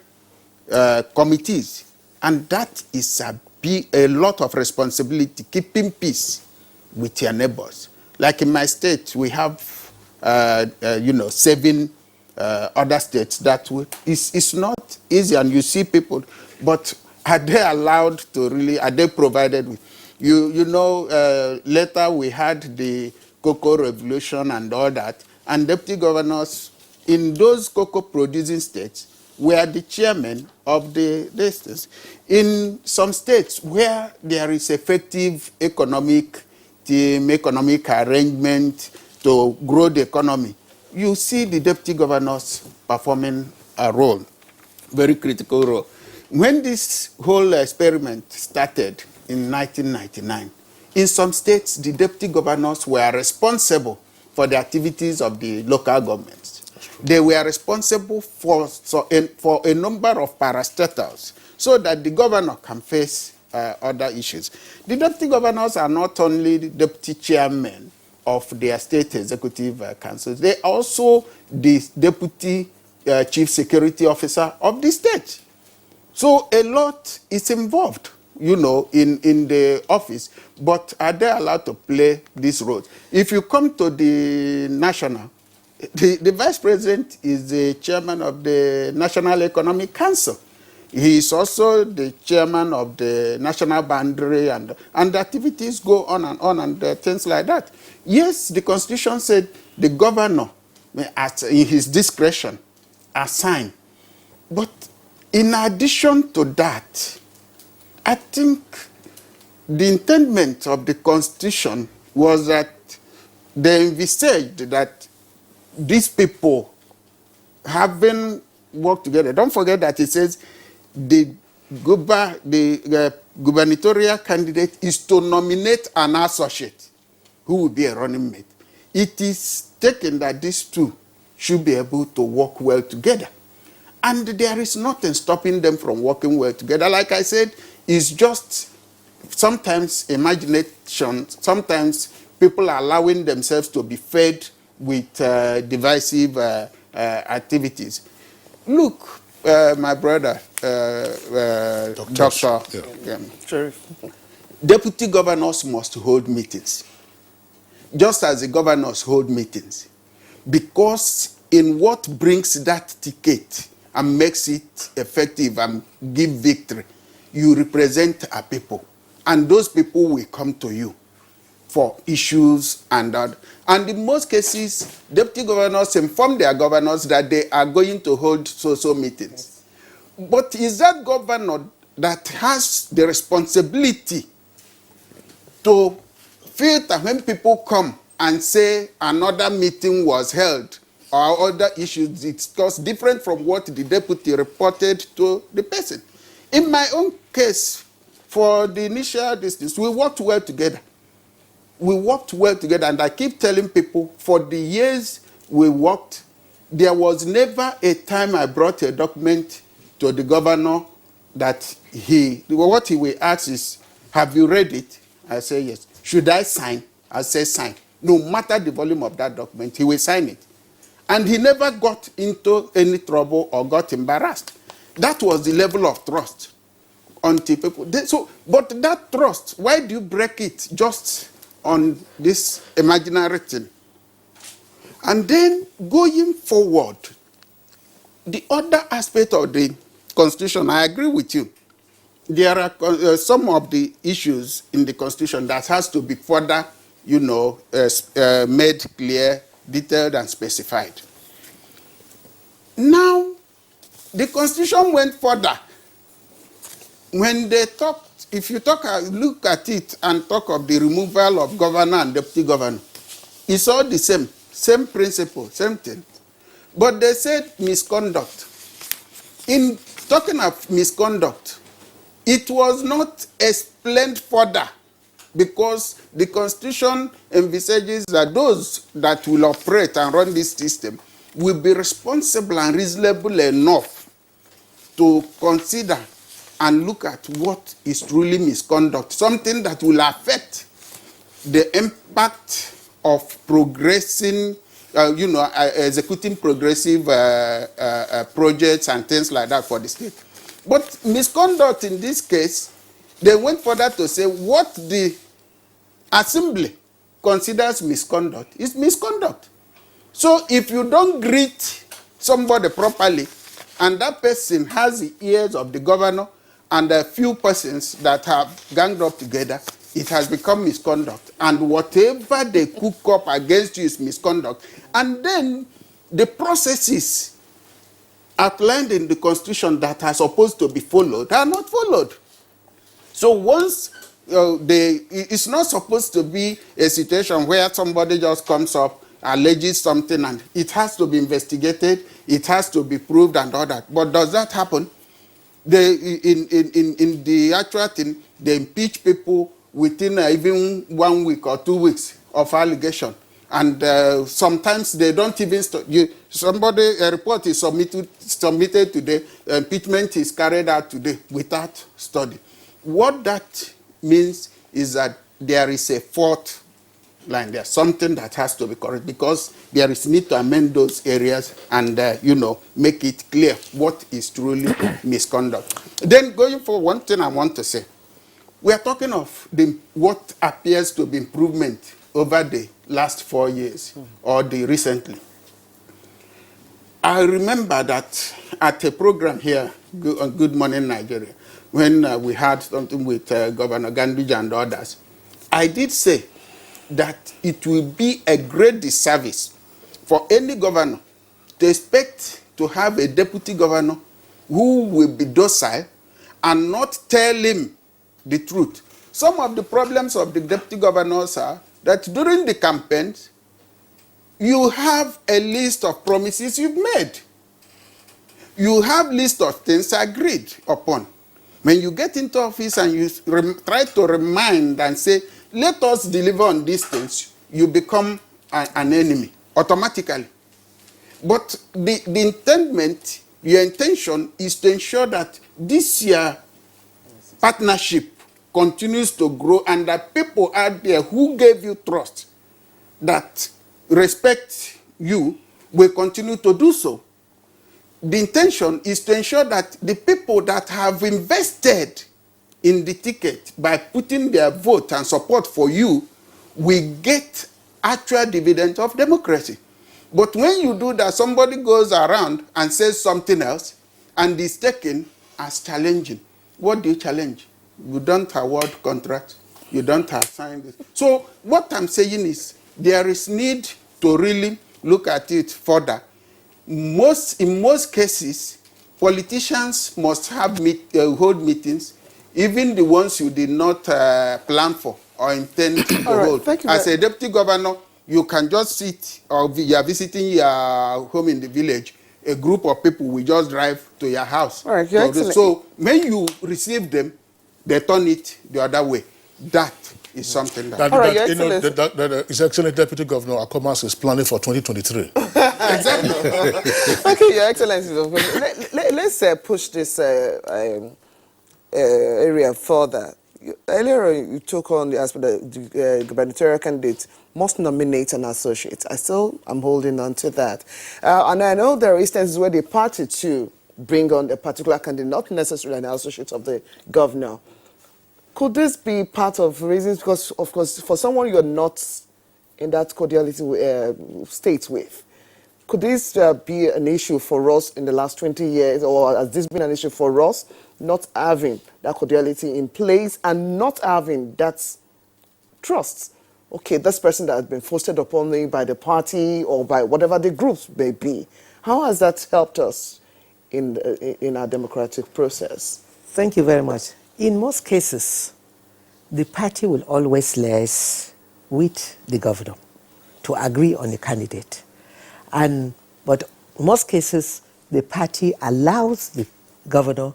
committees, and that is a lot of responsibility, keeping peace with your neighbors. Like in my state, we have 7 other states that it's not easy, and you see people, but are they allowed to really, are they provided with? Later we had the cocoa revolution and all that, and deputy governors in those cocoa producing states were the chairman of the states. In some states where there is effective economic arrangement to grow the economy, you see the deputy governors performing a role, very critical role. When this whole experiment started in 1999, in some states, the deputy governors were responsible for the activities of the local governments. They were responsible for a number of parastatals so that the governor can face other issues. The deputy governors are not only the deputy chairmen of their state executive councils, they are also the deputy chief security officer of the state. So a lot is involved, you know, in the office, but are they allowed to play this role? If you come to the national, the vice president is the chairman of the National Economic Council. He is also the chairman of the national boundary, and the activities go on and things like that. Yes, the constitution said the governor may, in his discretion, assign. But in addition to that, I think the intendment of the constitution was that they envisaged that these people having worked together. Don't forget that it says the gubernatorial candidate is to nominate an associate who will be a running mate. It is taken that these two should be able to work well together. And there is nothing stopping them from working well together. Like I said, it's just sometimes imagination, sometimes people are allowing themselves to be fed with divisive activities. Look, my brother, Doctor, deputy governors must hold meetings, just as the governors hold meetings, because in what brings that ticket and makes it effective and give victory, you represent a people, and those people will come to you for issues and that. And in most cases, deputy governors inform their governors that they are going to hold so meetings. But is that governor that has the responsibility to filter when people come and say another meeting was held or other issues, it's just different from what the deputy reported to the person. In my own case, for the initial distance, we worked well together. We worked well together, and I keep telling people, for the years we worked, there was never a time I brought a document to the governor that what he will ask is, have you read it? I say yes. Should I sign? I say sign. No matter the volume of that document, he will sign it. And he never got into any trouble or got embarrassed. That was the level of trust until people. But that trust, why do you break it just on this imaginary thing? And then going forward, the other aspect of the Constitution, I agree with you. There are some of the issues in the Constitution that has to be further, made clear, detailed, and specified. Now, the Constitution went further. When they talked, if you look at it and talk of the removal of governor and deputy governor, it's all the same principle, same thing. But they said misconduct. In talking of misconduct, it was not explained further, because the Constitution envisages that those that will operate and run this system will be responsible and reasonable enough to consider and look at what is truly misconduct, something that will affect the impact of progressing, executing progressive projects and things like that for the state. But misconduct in this case, they went further to say what the assembly considers misconduct is misconduct. So if you don't greet somebody properly, and that person has the ears of the governor and a few persons that have ganged up together, it has become misconduct. And whatever they cook up against you is misconduct. And then the processes outlined in the Constitution that are supposed to be followed are not followed. So once it's not supposed to be a situation where somebody just comes up, alleges something, and it has to be investigated, it has to be proved and all that. But does that happen? In the actual thing, they impeach people within even 1 week or 2 weeks of allegation. And sometimes they don't even a report is submitted today, impeachment is carried out today without study. what that means is that there is a fourth line. There's something that has to be correct because there is need to amend those areas and, make it clear what is truly misconduct. Then going for one thing I want to say, we are talking of what appears to be improvement over the last 4 years or the recently. I remember that at a program here on Good Morning Nigeria, when we had something with Governor Gandija and others, I did say that it will be a great disservice for any governor to expect to have a deputy governor who will be docile and not tell him the truth. Some of the problems of the deputy governors are that during the campaigns, you have a list of promises you've made. You have list of things agreed upon. When you get into office and you try to remind and say, let us deliver on these things, you become an enemy automatically. But your intention is to ensure that this year partnership continues to grow and that people out there who gave you trust, that respect you, will continue to do so. The intention is to ensure that the people that have invested in the ticket by putting their vote and support for you will get actual dividend of democracy. But when you do that, somebody goes around and says something else and is taken as challenging. What do you challenge? You don't award contracts. You don't assign this. So what I'm saying is there is need to really look at it further. In most cases, politicians must have hold meetings, even the ones you did not plan for or intend to hold. As a deputy governor, you can just sit, or you are visiting your home in the village, a group of people will just drive to your house.
All right,
so when you receive them, they turn it the other way. That is something that...
His Excellency Deputy Governor Akomas is planning for 2023.
Exactly.
Okay, Your Excellency. Let's push this area further. Earlier, you took on the aspect that the gubernatorial candidate must nominate an associate. I still am holding on to that. And I know there are instances where the party to bring on a particular candidate, not necessarily an associate of the governor. Could this be part of reasons? Because, of course, for someone you're not in that cordiality state with, could this be an issue for us in the last 20 years, or has this been an issue for us, not having that cordiality in place and not having that trust? Okay, this person that has been foisted upon me by the party or by whatever the groups may be, how has that helped us in our democratic process?
Thank you very much. In most cases, the party will always liaise with the governor to agree on a candidate. But most cases, the party allows the governor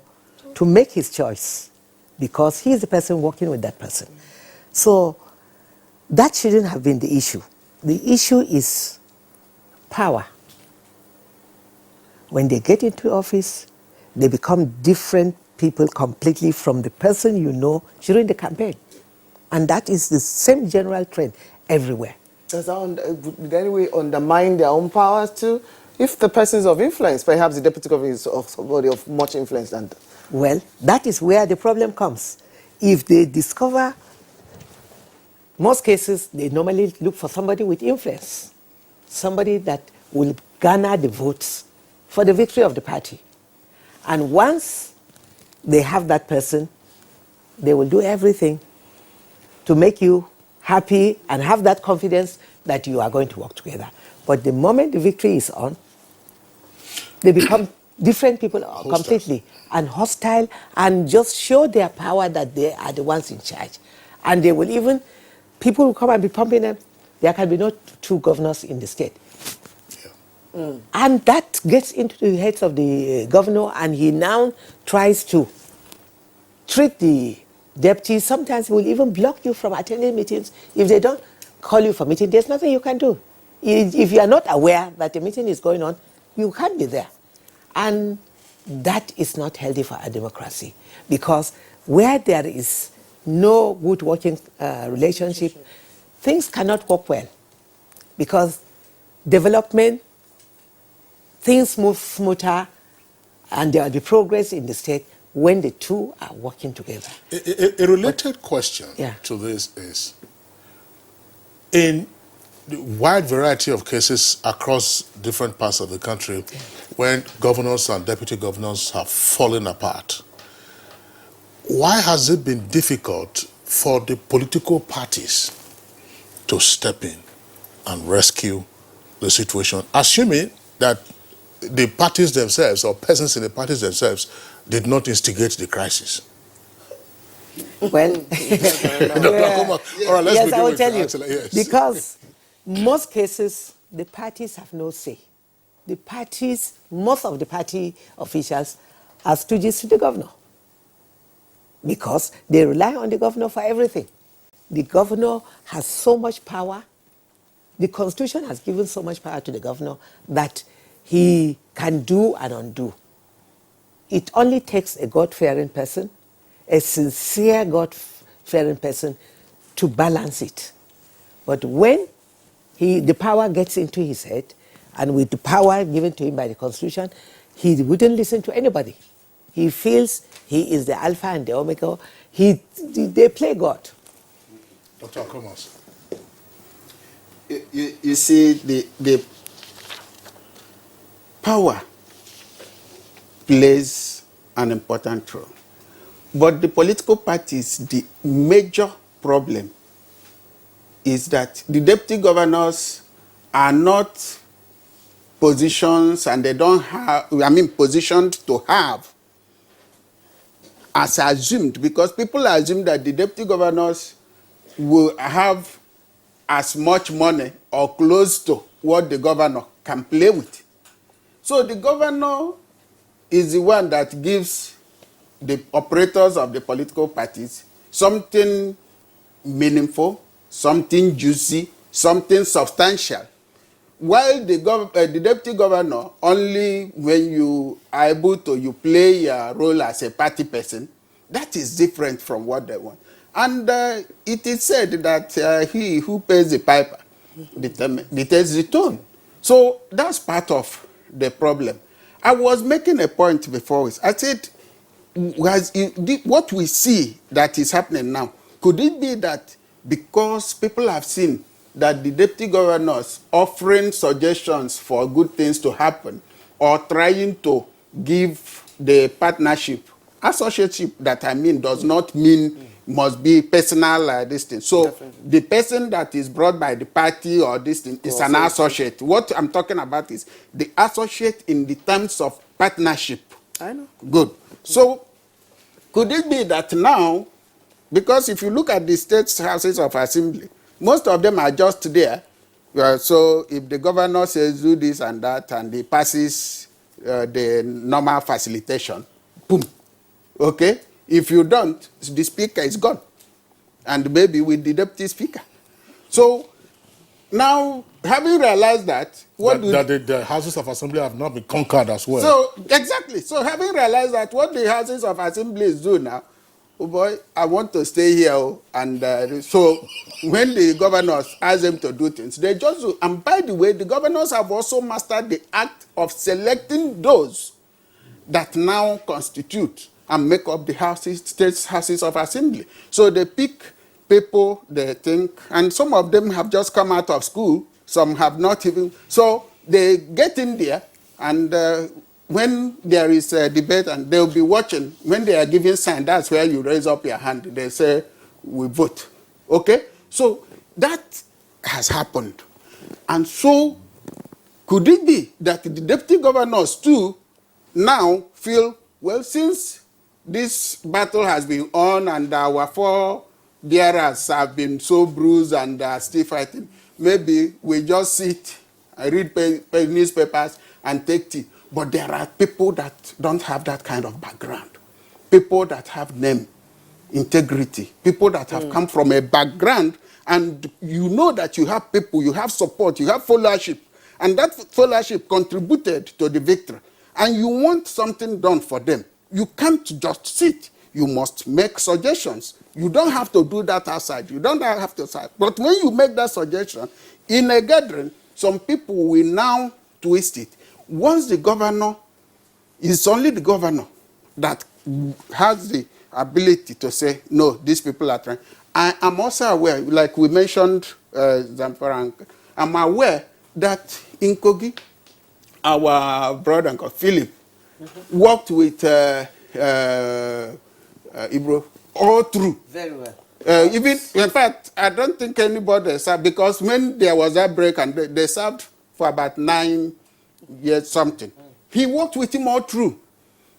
to make his choice because he is the person working with that person. So that shouldn't have been the issue. The issue is power. When they get into office, they become different people completely from the person you know during the campaign. And that is the same general trend everywhere.
Does that in any way undermine their own powers too? If the person is of influence, perhaps the deputy governor is of somebody of much influence than that.
Well, that is where the problem comes. If they discover, most cases, they normally look for somebody with influence, somebody that will garner the votes for the victory of the party. And once they have that person, they will do everything to make you happy and have that confidence that you are going to work together. But the moment the victory is on, they become different people completely and hostile and just show their power that they are the ones in charge. And they will even, people will come and be pumping them. There can be no two governors in the state. And that gets into the heads of the governor, and he now tries to treat the deputies. Sometimes he will even block you from attending meetings. If they don't call you for meeting, there's nothing you can do. If you are not aware that the meeting is going on, you can't be there. And that is not healthy for our democracy, because Where there is no good working relationship, things cannot work well, because development, things move smoother, and there will be progress in the state when the two are working together.
A related question to this is, in the wide variety of cases across different parts of the country, when governors and deputy governors have fallen apart, why has it been difficult for the political parties to step in and rescue the situation, assuming that the parties themselves or persons in the parties themselves did not instigate the crisis?
Well,
all right, let's
yes,
begin
I will
with
tell you.
Angela. Yes.
Because most cases, the parties have no say. The parties, most of the party officials are stooges to the governor, because they rely on the governor for everything. The governor has so much power. The Constitution has given so much power to the governor that he can do and undo. It only takes a God-fearing person, a sincere God-fearing person, to balance it. But when the power gets into his head, and with the power given to him by the Constitution, he wouldn't listen to anybody. He feels he is the Alpha and the Omega. They play God.
Dr. Thomas.
You see, the power plays an important role. But the political parties, the major problem is that the deputy governors are not positions, and they don't have, positioned to have, as assumed, because people assume that the deputy governors will have as much money or close to what the governor can play with. So the governor is the one that gives the operators of the political parties something meaningful, something juicy, something substantial. While the deputy governor, only when you are able to, you play your role as a party person, that is different from what they want. And it is said that he who pays the piper determines the tone. So that's part of the problem. I was making a point before. I said, what we see that is happening now, could it be that because people have seen that the deputy governors offering suggestions for good things to happen, or trying to give the partnership, associateship that I mean does not mean must be personal this thing. So definitely, the person that is brought by the party or this thing is an associate. What I'm talking about is the associate in the terms of partnership.
I know.
Good. So could it be that now, because if you look at the state houses of assembly, most of them are just there. So if the governor says do this and that, and he passes the normal facilitation, boom. Okay? If you don't, the speaker is gone. And maybe with the deputy speaker. So now, having realized that,
the houses of assembly have not been conquered as well.
So, exactly. So having realized that, what the houses of assembly do now, oh boy, I want to stay here. And so when the governors ask them to do things, they just do. And by the way, the governors have also mastered the act of selecting those that now constitute and make up the state houses of assembly. So they pick people they think, and some of them have just come out of school, some have not even. So they get in there, and when there is a debate, and they'll be watching, when they are giving sign, that's where you raise up your hand. They say, we vote. Okay? So that has happened. And so could it be that the deputy governors too now feel, well, since this battle has been on and our four bearers have been so bruised and are still fighting, maybe we just sit and read newspapers and take tea. But there are people that don't have that kind of background. People that have name, integrity, people that have come from a background, and you know that you have people, you have support, you have followership, and that followership contributed to the victory. And you want something done for them. You can't just sit. you must make suggestions. You don't have to do that outside. You don't have to outside. But when you make that suggestion, in a gathering, some people will now twist it. Once the governor, it's only the governor that has the ability to say, no, these people are trying. I am also aware, like we mentioned, Zamfara, I'm aware that in Kogi, our brother uncle Philip worked with Ibro all through.
Very well.
Even, in fact, I don't think anybody served, because when there was that break and they served for about 9 years something, he worked with him all through.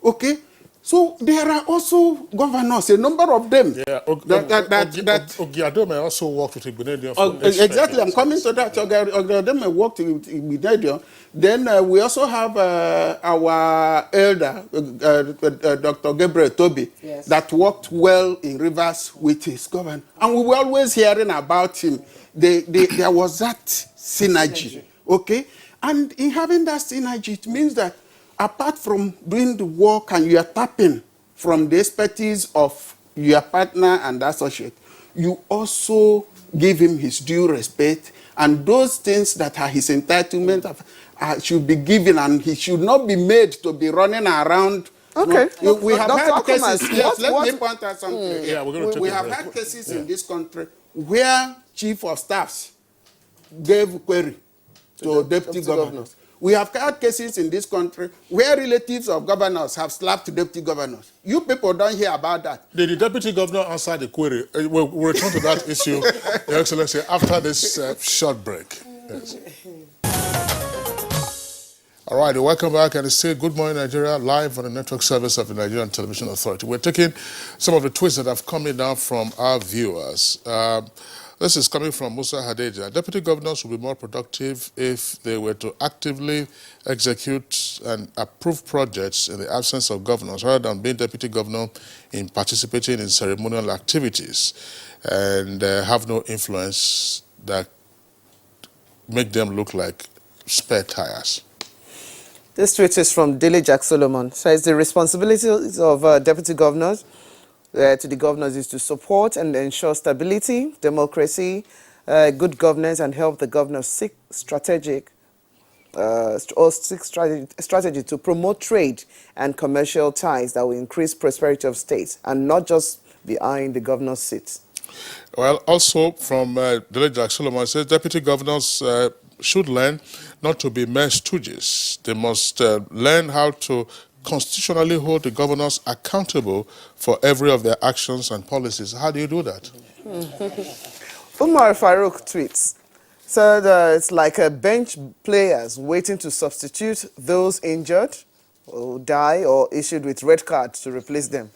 Okay? So there are also governors, a number of them.
Yeah, Ogiadome also worked with Igbinedion.
Exactly, I'm coming to that. Ogiadome worked with Igbinedion. Then we also have our elder, Dr. Gabriel Toby,
yes,
that worked well in Rivers with his governor. And we were always hearing about him. There was that synergy. Okay? And in having that synergy, it means that apart from doing the work and you are tapping from the expertise of your partner and associate, you also give him his due respect, and those things that are his entitlement should be given, and he should not be made to be running around.
Okay.
We have had cases. Yes, let me point out something.
Yeah, we
have had cases in this country where chief of staffs gave query to deputy governors. We have had cases in this country where relatives of governors have slapped deputy governors. You people don't hear about that.
Did the deputy governor answer the query? We'll return to that issue, Your Excellency, after this short break. Yes. All right, welcome back, and it's still Good Morning Nigeria, live on the network service of the Nigerian Television Authority. We're taking some of the tweets that have come in now from our viewers. This is coming from Musa Hadeja. Deputy governors will be more productive if they were to actively execute and approve projects in the absence of governors, rather than being deputy governor in participating in ceremonial activities and have no influence that make them look like spare tires.
This tweet is from Dele Jack Solomon. Says the responsibilities of deputy governors to the governors is to support and ensure stability, democracy, good governance, and help the governors seek strategy to promote trade and commercial ties that will increase prosperity of states, and not just behind the governor's seats.
Well, also from Dele Jack Solomon, says deputy governors should learn not to be mere stooges. They must learn how to constitutionally hold the governors accountable for every of their actions and policies. How do you do that?
Umar Farouk tweets, said it's like a bench players waiting to substitute those injured or die or issued with red cards to replace them.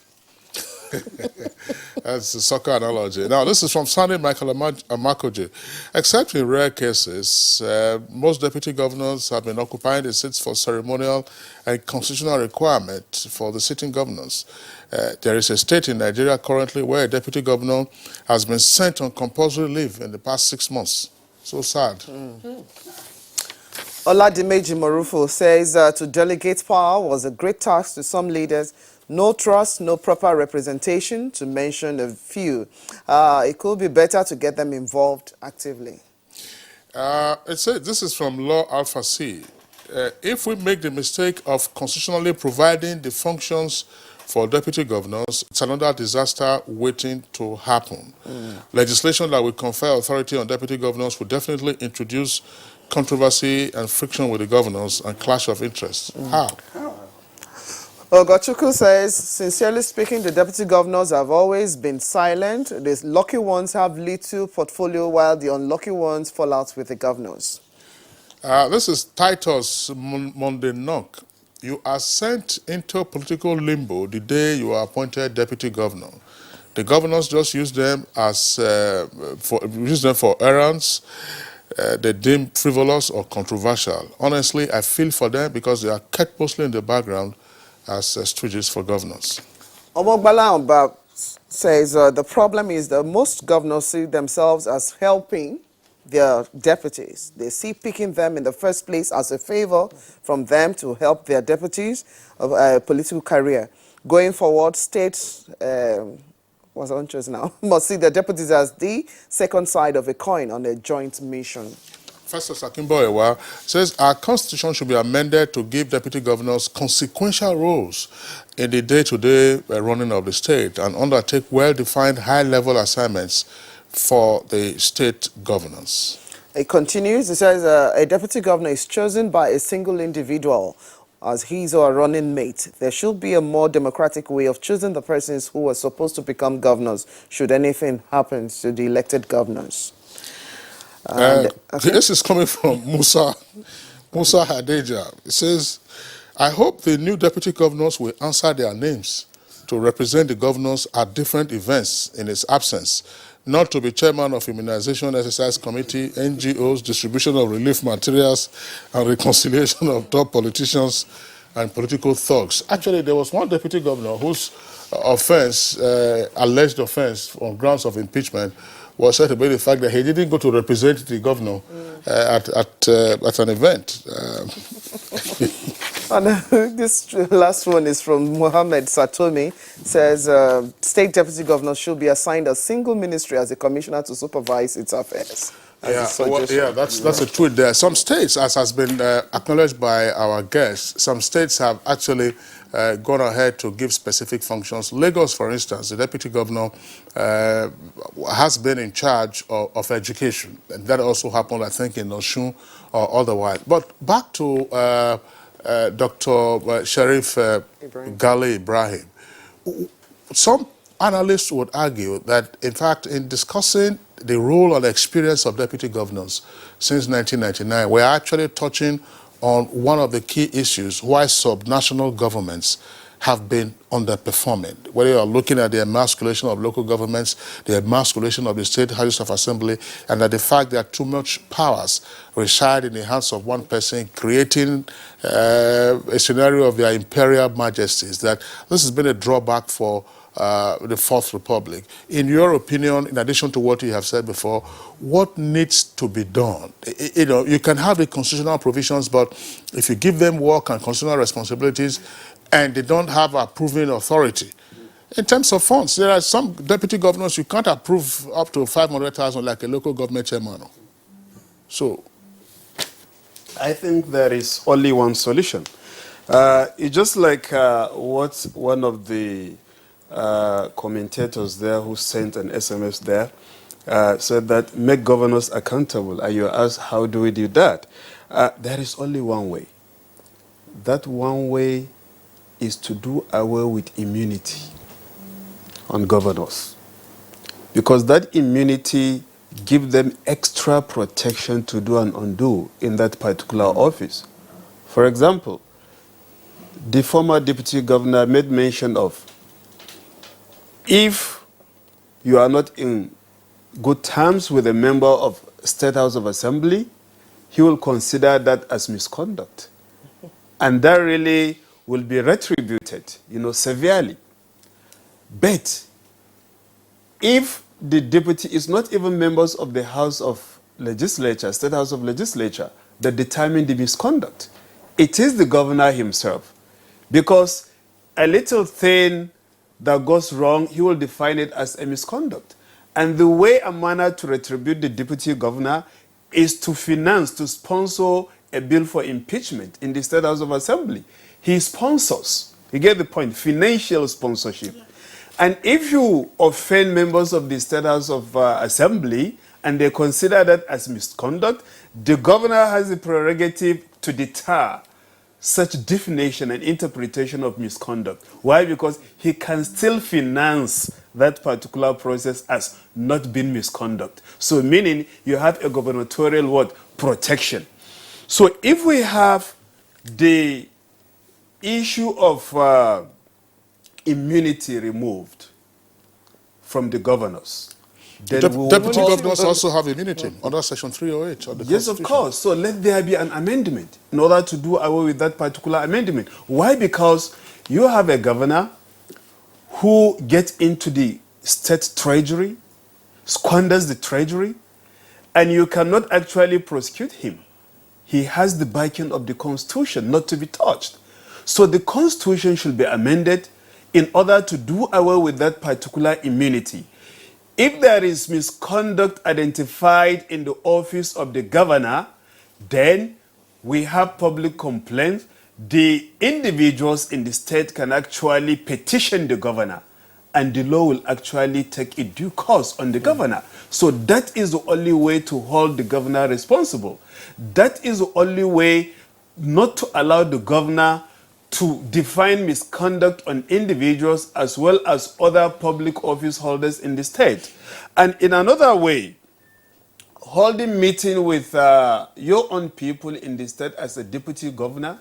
That's a soccer analogy. Now, this is from Sunday Michael Amakoje. Except in rare cases, most deputy governors have been occupying the seats for ceremonial and constitutional requirement for the sitting governors. There is a state in Nigeria currently where a deputy governor has been sent on compulsory leave in the past 6 months. So sad.
Oladimeji Morufo says to delegate power was a great task to some leaders. No trust, no proper representation, to mention a few. It could be better to get them involved actively.
This is from Law Alpha C. If we make the mistake of constitutionally providing the functions for deputy governors, it's another disaster waiting to happen. Legislation that will confer authority on deputy governors will definitely introduce controversy and friction with the governors and clash of interests. How?
Ogochukwu says, sincerely speaking, the deputy governors have always been silent. The lucky ones have little portfolio, while the unlucky ones fall out with the governors.
This is Titus Mondenok. You are sent into political limbo the day you are appointed deputy governor. The governors just use them as for errands they deem frivolous or controversial. Honestly, I feel for them because they are kept mostly in the background as stooges for governors.
Omogbala Omba says the problem is that most governors see themselves as helping their deputies. They see picking them in the first place as a favor from them to help their deputies of a political career. Going forward, states, what's on choice now, must see the deputies as the second side of a coin on a joint mission.
Festus Akimboewa says our constitution should be amended to give deputy governors consequential roles in the day-to-day running of the state and undertake well-defined high-level assignments for the state governors.
It continues, it says a deputy governor is chosen by a single individual as his or her running mate. There should be a more democratic way of choosing the persons who are supposed to become governors should anything happen to the elected governors. Okay.
This is coming from Musa Hadeja. It says, I hope the new deputy governors will answer their names to represent the governors at different events in his absence, not to be chairman of Immunization Exercise Committee, NGOs, distribution of relief materials, and reconciliation of top politicians and political thugs. Actually, there was one deputy governor whose offense, alleged offense on grounds of impeachment, was said to be the fact that he didn't go to represent the governor at an event.
And this last one is from Mohammed Satomi. Says state deputy governors should be assigned a single ministry as a commissioner to supervise its affairs.
That's a tweet there. Some states, as has been acknowledged by our guests, some states have actually gone ahead to give specific functions. Lagos, for instance, the deputy governor has been in charge of education. And that also happened, I think, in Osun or otherwise. But back to Dr. Sharif Ghali Ibrahim. Some analysts would argue that, in fact, in discussing the role and experience of deputy governors since 1999, we're actually touching on one of the key issues why subnational governments have been underperforming. Whether you're looking at the emasculation of local governments, the emasculation of the state houses of assembly, and that the fact that too much powers reside in the hands of one person, creating a scenario of their imperial majesties, that this has been a drawback for the Fourth Republic. In your opinion, in addition to what you have said before, what needs to be done? You know, you can have the constitutional provisions, but if you give them work and constitutional responsibilities and they don't have approving authority, in terms of funds, there are some deputy governors you can't approve up to 500,000 like a local government chairman. So,
I think there is only one solution. It's just like what one of the commentators there who sent an SMS there said that make governors accountable. And you ask, how do we do that? There is only one way. That one way is to do away with immunity on governors. Because that immunity gives them extra protection to do and undo in that particular office. For example, the former deputy governor made mention of, if you are not in good terms with a member of State House of Assembly, he will consider that as misconduct. And that really will be retributed, severely. But if the deputy is not even members of the House of Legislature, State House of Legislature, that determine the misconduct, it is the governor himself. Because a little thing that goes wrong, he will define it as a misconduct. And the way and manner to retribute the deputy governor is to finance, to sponsor a bill for impeachment in the State House of Assembly. He sponsors. You get the point, financial sponsorship. And if you offend members of the State House of Assembly and they consider that as misconduct, the governor has the prerogative to deter such definition and interpretation of misconduct. Why? Because he can still finance that particular process as not being misconduct. So meaning you have a gubernatorial what? Protection. So if we have the issue of immunity removed from the governors,
deputy governors also have immunity under Section 308 of the
Yes, of course. So let there be an amendment in order to do away with that particular amendment. Why? Because you have a governor who gets into the state treasury, squanders the treasury, and you cannot actually prosecute him. He has the backing of the Constitution not to be touched. So the Constitution should be amended in order to do away with that particular immunity. If there is misconduct identified in the office of the governor, then we have public complaints. The individuals in the state can actually petition the governor, and the law will actually take a due course on the governor. So that is the only way to hold the governor responsible. That is the only way not to allow the governor to define misconduct on individuals as well as other public office holders in the state. And in another way, holding meeting with your own people in the state as a deputy governor,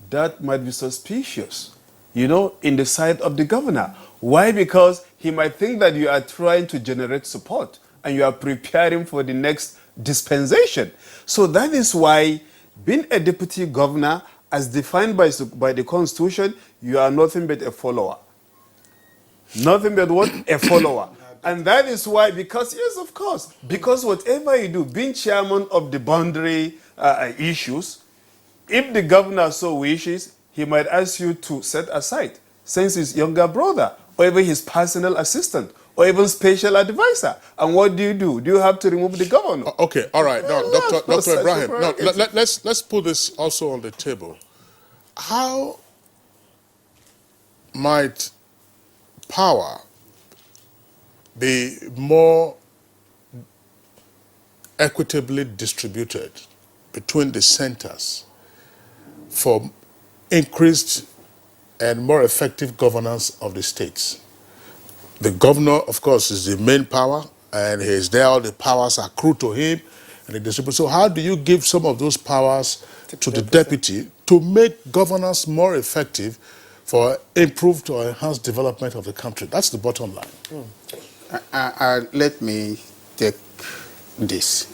that might be suspicious, you know, in the sight of the governor. Why? Because he might think that you are trying to generate support and you are preparing for the next dispensation. So that is why being a deputy governor, as defined by the Constitution, you are nothing but a follower. Nothing but what? A follower. And that is why, because, yes, of course, because whatever you do, being chairman of the boundary issues, if the governor so wishes, he might ask you to set aside, since his younger brother, or even his personal assistant, or even special advisor. And what do? Do you have to remove the governor?
Okay, all right. Now, Dr. Ibrahim, now, let's put this also on the table. How might power be more equitably distributed between the centers for increased and more effective governance of the states? The governor, of course, is the main power, and he is there, all the powers accrue to him, and he distributes. So how do you give some of those powers to the deputy to make governance more effective for improved or enhanced development of the country? That's the bottom line.
Let me take this.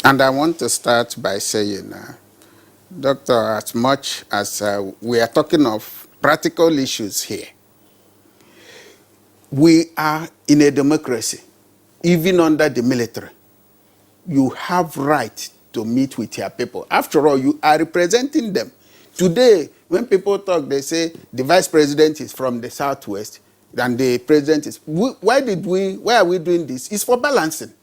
And I want to start by saying, Doctor, as much as we are talking of practical issues here, we are in a democracy. Even under the military, you have right to meet with your people. After all, you are representing them. Today, when people talk, they say the vice president is from the southwest and the president is... Why are we doing this? It's for balancing.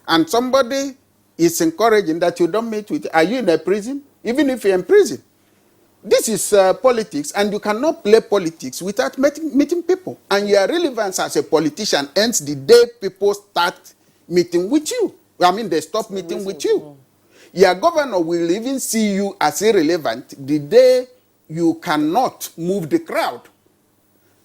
And somebody is encouraging that you don't meet with... Are you in a prison? Even if you're in prison. This is politics, and you cannot play politics without meeting people. And your relevance as a politician ends the day people start meeting with you. I mean, they stop meeting with you. Your governor will even see you as irrelevant the day you cannot move the crowd.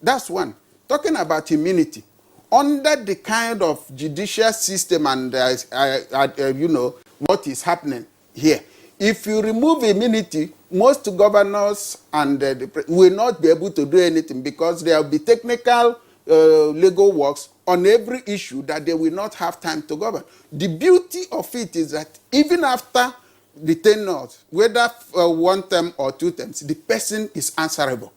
That's one. Talking about immunity, under the kind of judicial system and, you know, what is happening here, if you remove immunity, most governors and will not be able to do anything because there will be technical legal works on every issue that they will not have time to govern. The beauty of it is that even after the tenures, whether 1 term or 2 terms, the person is answerable.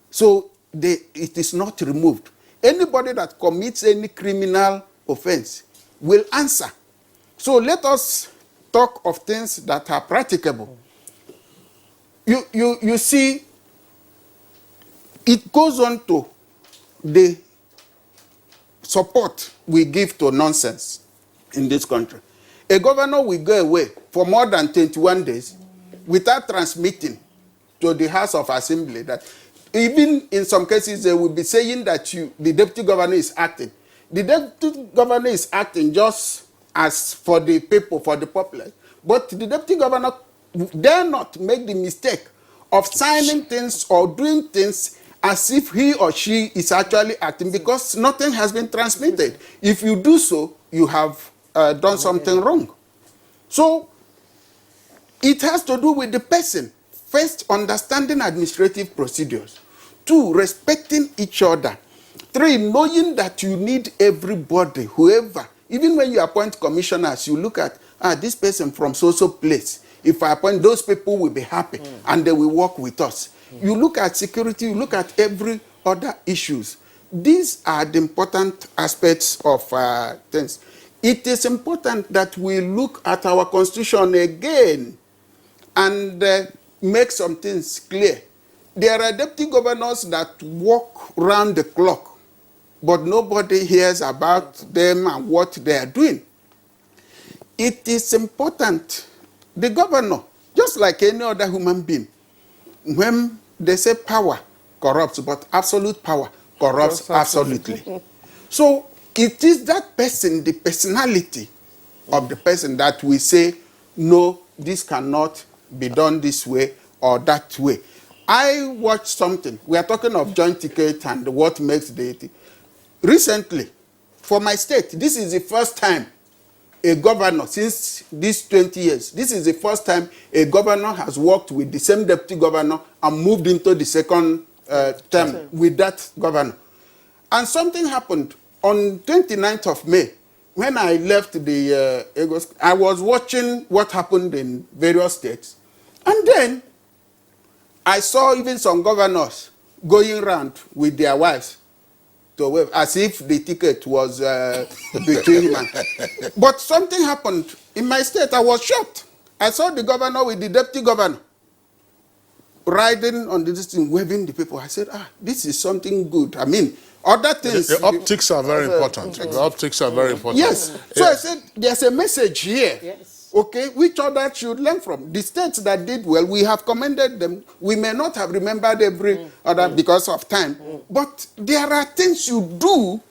So it is not removed. Anybody that commits any criminal offense will answer. So let us talk of things that are practicable. You see, it goes on to the support we give to nonsense in this country. A governor will go away for more than 21 days without transmitting to the House of Assembly that even in some cases they will be saying that the deputy governor is acting. The deputy governor is acting just as for the people, for the populace. But the deputy governor dare not make the mistake of signing things or doing things as if he or she is actually acting because nothing has been transmitted. If you do so, you have done something wrong. So it has to do with the person. First, understanding administrative procedures. 2, respecting each other. 3, knowing that you need everybody, whoever. Even when you appoint commissioners, you look at, this person from so-so place. If I appoint, those people will be happy and they will work with us. You look at security, you look at every other issues. These are the important aspects of things. It is important that we look at our constitution again and make some things clear. there are deputy governors that work round the clock, but nobody hears about them and what they are doing. It is important. The governor, just like any other human being, when they say power corrupts, but absolute power corrupts absolutely. So it is that person, the personality of the person, that we say, no, this cannot be done this way or that way. I watched something. We are talking of joint ticket and what makes the... Recently, for my state, this is the first time a governor, since these 20 years, this is the first time a governor has worked with the same deputy governor and moved into the second term with that governor. And something happened on 29th of May. When I left the I was watching what happened in various states. And then I saw even some governors going around with their wives to wave, as if the ticket was between him and... But something happened in my state. I was shocked. I saw the governor with the deputy governor riding on this thing, waving the people. I said, this is something good. I mean, other things...
The optics are very important. The optics are very important.
Yes. So I said, there's a message here. Yes. Okay, which others should learn from. The states that did well, we have commended them. We may not have remembered every other because of time. But there are things you do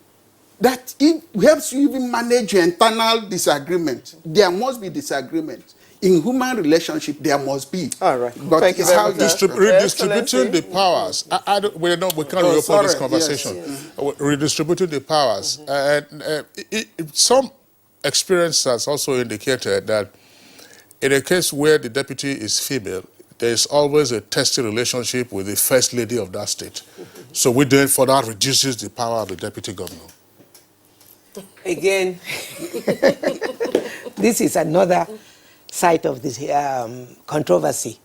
that it helps you even manage internal disagreement. There must be disagreement. In human relationship, there must be.
All right.
But
thank you very much.
Redistributing the powers. We can't reopen this conversation.
Yes.
Redistributing the powers. Some experience has also indicated that in a case where the deputy is female, there is always a testy relationship with the first lady of that state. So we then further reduces the power of the deputy governor.
Again, this is another side of this controversy,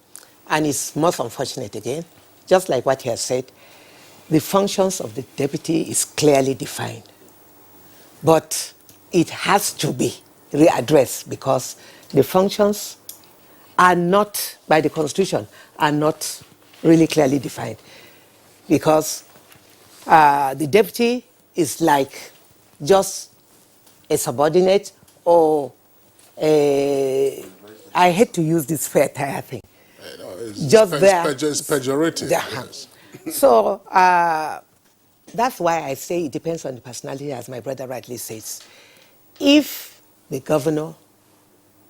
and it's most unfortunate again. Just like what he has said, the functions of the deputy is clearly defined, but it has to be readdressed because the functions are not, by the Constitution, are not really clearly defined. Because the deputy is like just a subordinate or I hate to use this fair tire thing. Just there.
It's pejorative.
Yes. So that's why I say it depends on the personality, as my brother rightly says. If the governor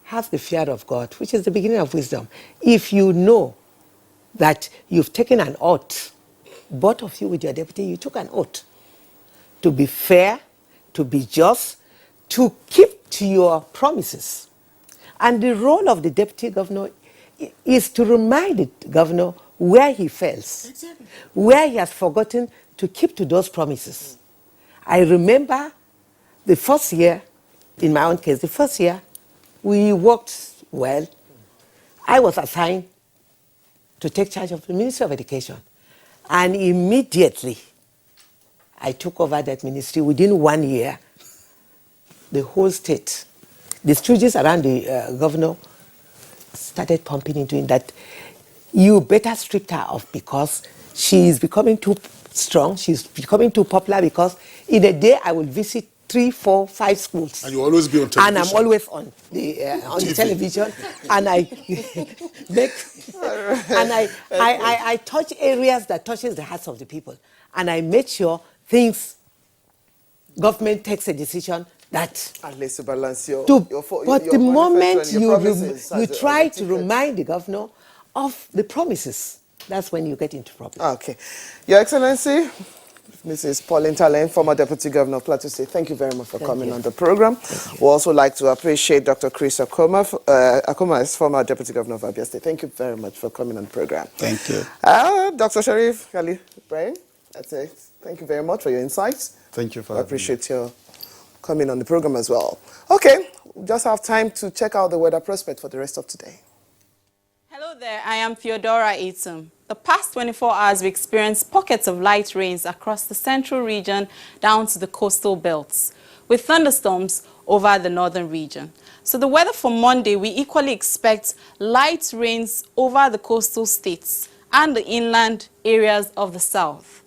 has the fear of God, which is the beginning of wisdom, if you know that you've taken an oath, both of you with your deputy, you took an oath to be fair, to be just, to keep to your promises. And the role of the deputy governor is to remind the governor where he fails, where he has forgotten to keep to those promises. I remember the first year, in my own case, the first year, we worked well. I was assigned to take charge of the Ministry of Education. And immediately, I took over that ministry. Within 1 year, the whole state, the stooges around the governor started pumping into him that you better strip her off because she is becoming too strong, she's becoming too popular, because in a day I will visit 3, 4, 5 schools.
And you always be on television.
And I'm always on the television, and I make, and I touch areas that touches the hearts of the people, and I make sure government takes a decision that
at least to balance your
but the moment you try to remind the governor of the promises, that's when you get into problems.
Okay. Your Excellency, Mrs. Pauline Talen, former Deputy Governor of Plateau State, thank you very much for coming on the program. We'd also like to appreciate Dr. Chris Akoma, as former Deputy Governor of Abia State. Thank you very much for coming on the program.
Thank you.
Dr. Sharif Kali Ibrahim, that's it. Thank you very much for your insights.
Thank you for
I appreciate your coming on the program as well. Okay, we just have time to check out the weather prospect for the rest of today.
Hello there, I am Theodora Aitum. The past 24 hours, we experienced pockets of light rains across the central region down to the coastal belts, with thunderstorms over the northern region. So the weather for Monday, we equally expect light rains over the coastal states and the inland areas of the south.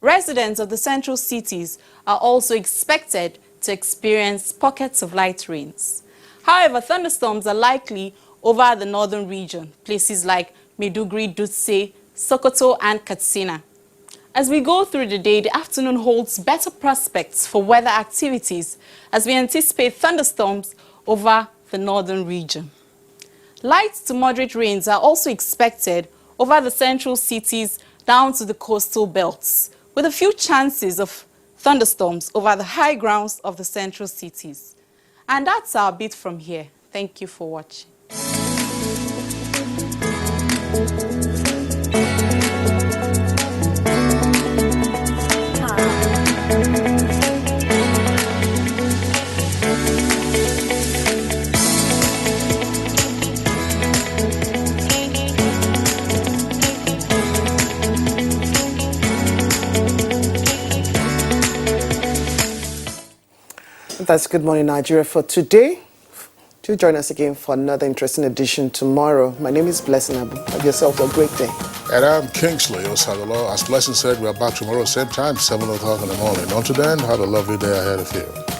Residents of the central cities are also expected to experience pockets of light rains. However, thunderstorms are likely over the northern region, places like Maiduguri, Dutse, Sokoto, and Katsina. As we go through the day, the afternoon holds better prospects for weather activities as we anticipate thunderstorms over the northern region. Light to moderate rains are also expected over the central cities down to the coastal belts, with a few chances of thunderstorms over the high grounds of the central cities. And that's our bit from here. Thank you for watching.
That's Good Morning Nigeria for today. Do join us again for another interesting edition tomorrow. My name is Blessing Abu. Have yourself a great day.
And I'm Kingsley Osadolo. As Blessing said, we are back tomorrow, same time, 7 o'clock in the morning. Until then, have a lovely day ahead of you.